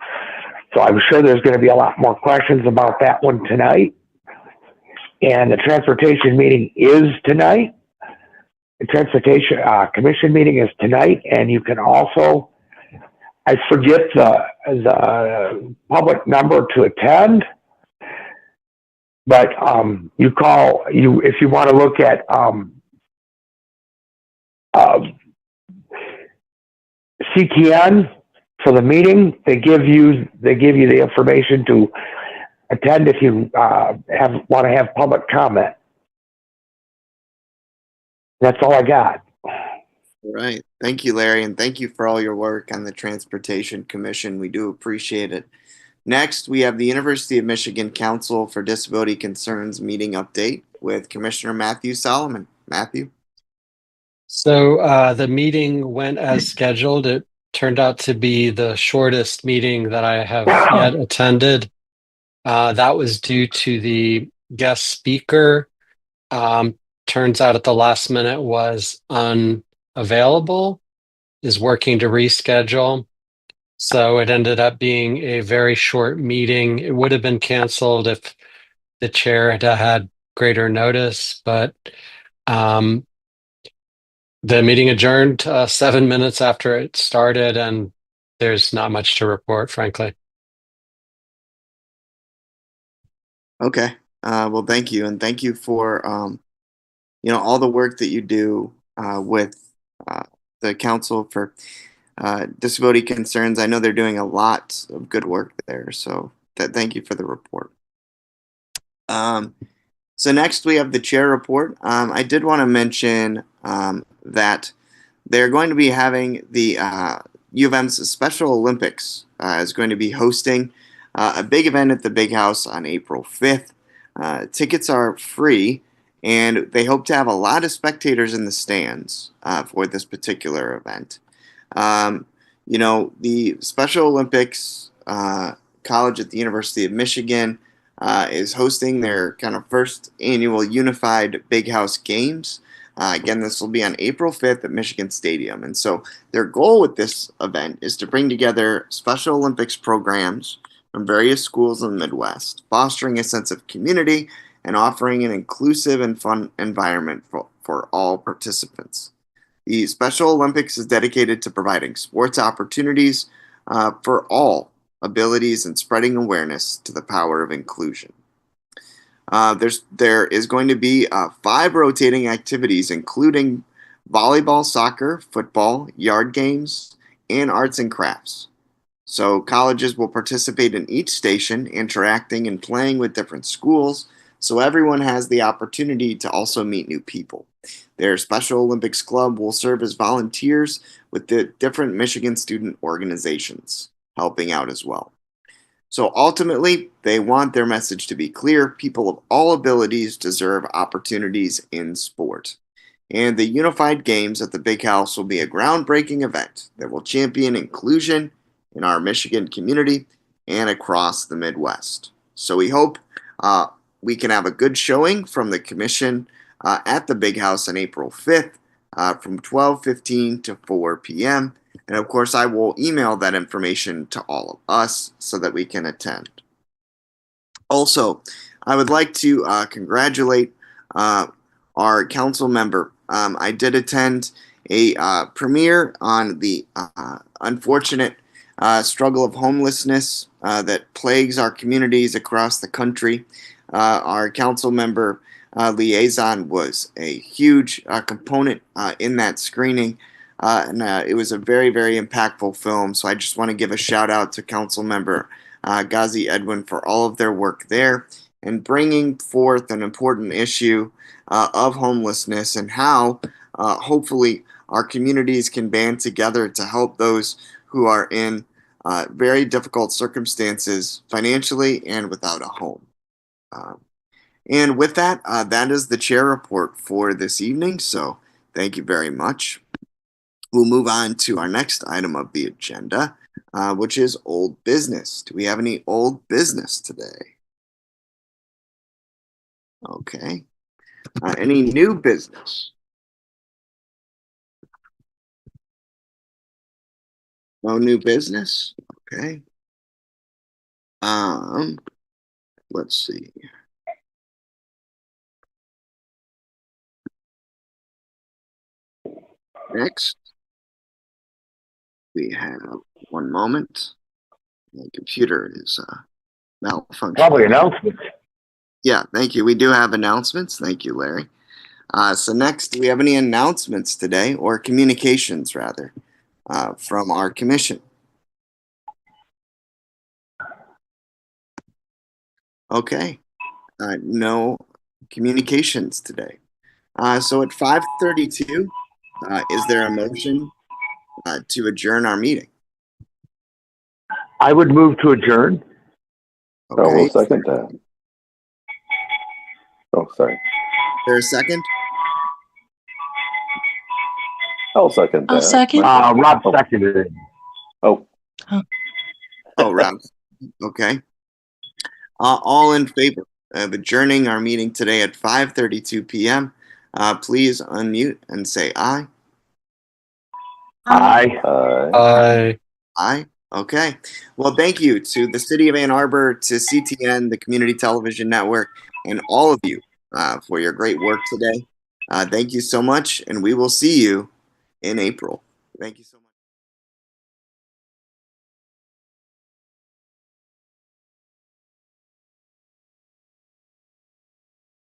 [SPEAKER 4] So I'm sure there's going to be a lot more questions about that one tonight. And the transportation meeting is tonight. The Transportation Commission meeting is tonight, and you can also, I forget the public number to attend, but you call if you want to look at CTN for the meeting. They give you the information to attend if you want to have public comment. That's all I got.
[SPEAKER 1] All right. Thank you, Larry, and thank you for all your work on the Transportation Commission. We do appreciate it. Next, we have the University of Michigan Council for Disability Concerns meeting update with Commissioner Matthew Solomon. Matthew?
[SPEAKER 5] So the meeting went as scheduled. It turned out to be the shortest meeting that I have yet attended. That was due to the guest speaker. Turns out at the last minute was unavailable, is working to reschedule. So it ended up being a very short meeting. It would have been canceled if the chair had had greater notice, but the meeting adjourned 7 minutes after it started, and there's not much to report, frankly.
[SPEAKER 1] Okay. Well, thank you, and thank you for all the work that you do with the Council for Disability Concerns. I know they're doing a lot of good work there, so thank you for the report. So next we have the chair report. I did want to mention that they're going to be having the U of M's Special Olympics is going to be hosting a big event at the Big House on April 5th. Tickets are free, and they hope to have a lot of spectators in the stands for this particular event. The Special Olympics College at the University of Michigan is hosting their kind of first annual unified Big House Games. Again, this will be on April 5th at Michigan Stadium. And so their goal with this event is to bring together Special Olympics programs from various schools in the Midwest, fostering a sense of community and offering an inclusive and fun environment for all participants. The Special Olympics is dedicated to providing sports opportunities for all abilities and spreading awareness to the power of inclusion. There is going to be 5 rotating activities, including volleyball, soccer, football, yard games, and arts and crafts. So colleges will participate in each station, interacting and playing with different schools so everyone has the opportunity to also meet new people. Their Special Olympics Club will serve as volunteers with the different Michigan student organizations, helping out as well. So ultimately, they want their message to be clear. People of all abilities deserve opportunities in sport. And the Unified Games at the Big House will be a groundbreaking event that will champion inclusion in our Michigan community and across the Midwest. So we hope we can have a good showing from the commission at the Big House on April 5th from 12:15 to 4 p.m. And of course, I will email that information to all of us so that we can attend. Also, I would like to congratulate our council member. I did attend a premiere on the unfortunate struggle of homelessness that plagues our communities across the country. Our council member liaison was a huge component in that screening. And it was a very, very impactful film. So I just want to give a shout out to Council Member Ghazi Edwin for all of their work there and bringing forth an important issue of homelessness and how hopefully our communities can band together to help those who are in very difficult circumstances financially and without a home. And with that, that is the chair report for this evening. So thank you very much. We'll move on to our next item of the agenda, which is old business. Do we have any old business today? Okay. Any new business? No new business? Okay. Let's see. Next, we have one moment. My computer is malfunctioning.
[SPEAKER 4] Probably announcements.
[SPEAKER 1] Yeah, thank you. We do have announcements. Thank you, Larry. So next, do we have any announcements today, or communications rather, from our commission? Okay, no communications today. So at 5:32, is there a motion to adjourn our meeting?
[SPEAKER 4] I would move to adjourn.
[SPEAKER 8] Okay. I will second that. Oh, sorry.
[SPEAKER 1] Is there a second?
[SPEAKER 8] I'll second that.
[SPEAKER 7] I'll second.
[SPEAKER 4] Rob seconded it.
[SPEAKER 8] Oh.
[SPEAKER 1] Oh, Rob. Okay. All in favor of adjourning our meeting today at 5:32 p.m. Please unmute and say aye.
[SPEAKER 4] Aye.
[SPEAKER 5] Aye.
[SPEAKER 1] Aye. Okay. Well, thank you to the City of Ann Arbor, to CTN, the Community Television Network, and all of you for your great work today. Thank you so much, and we will see you in April. Thank you so much.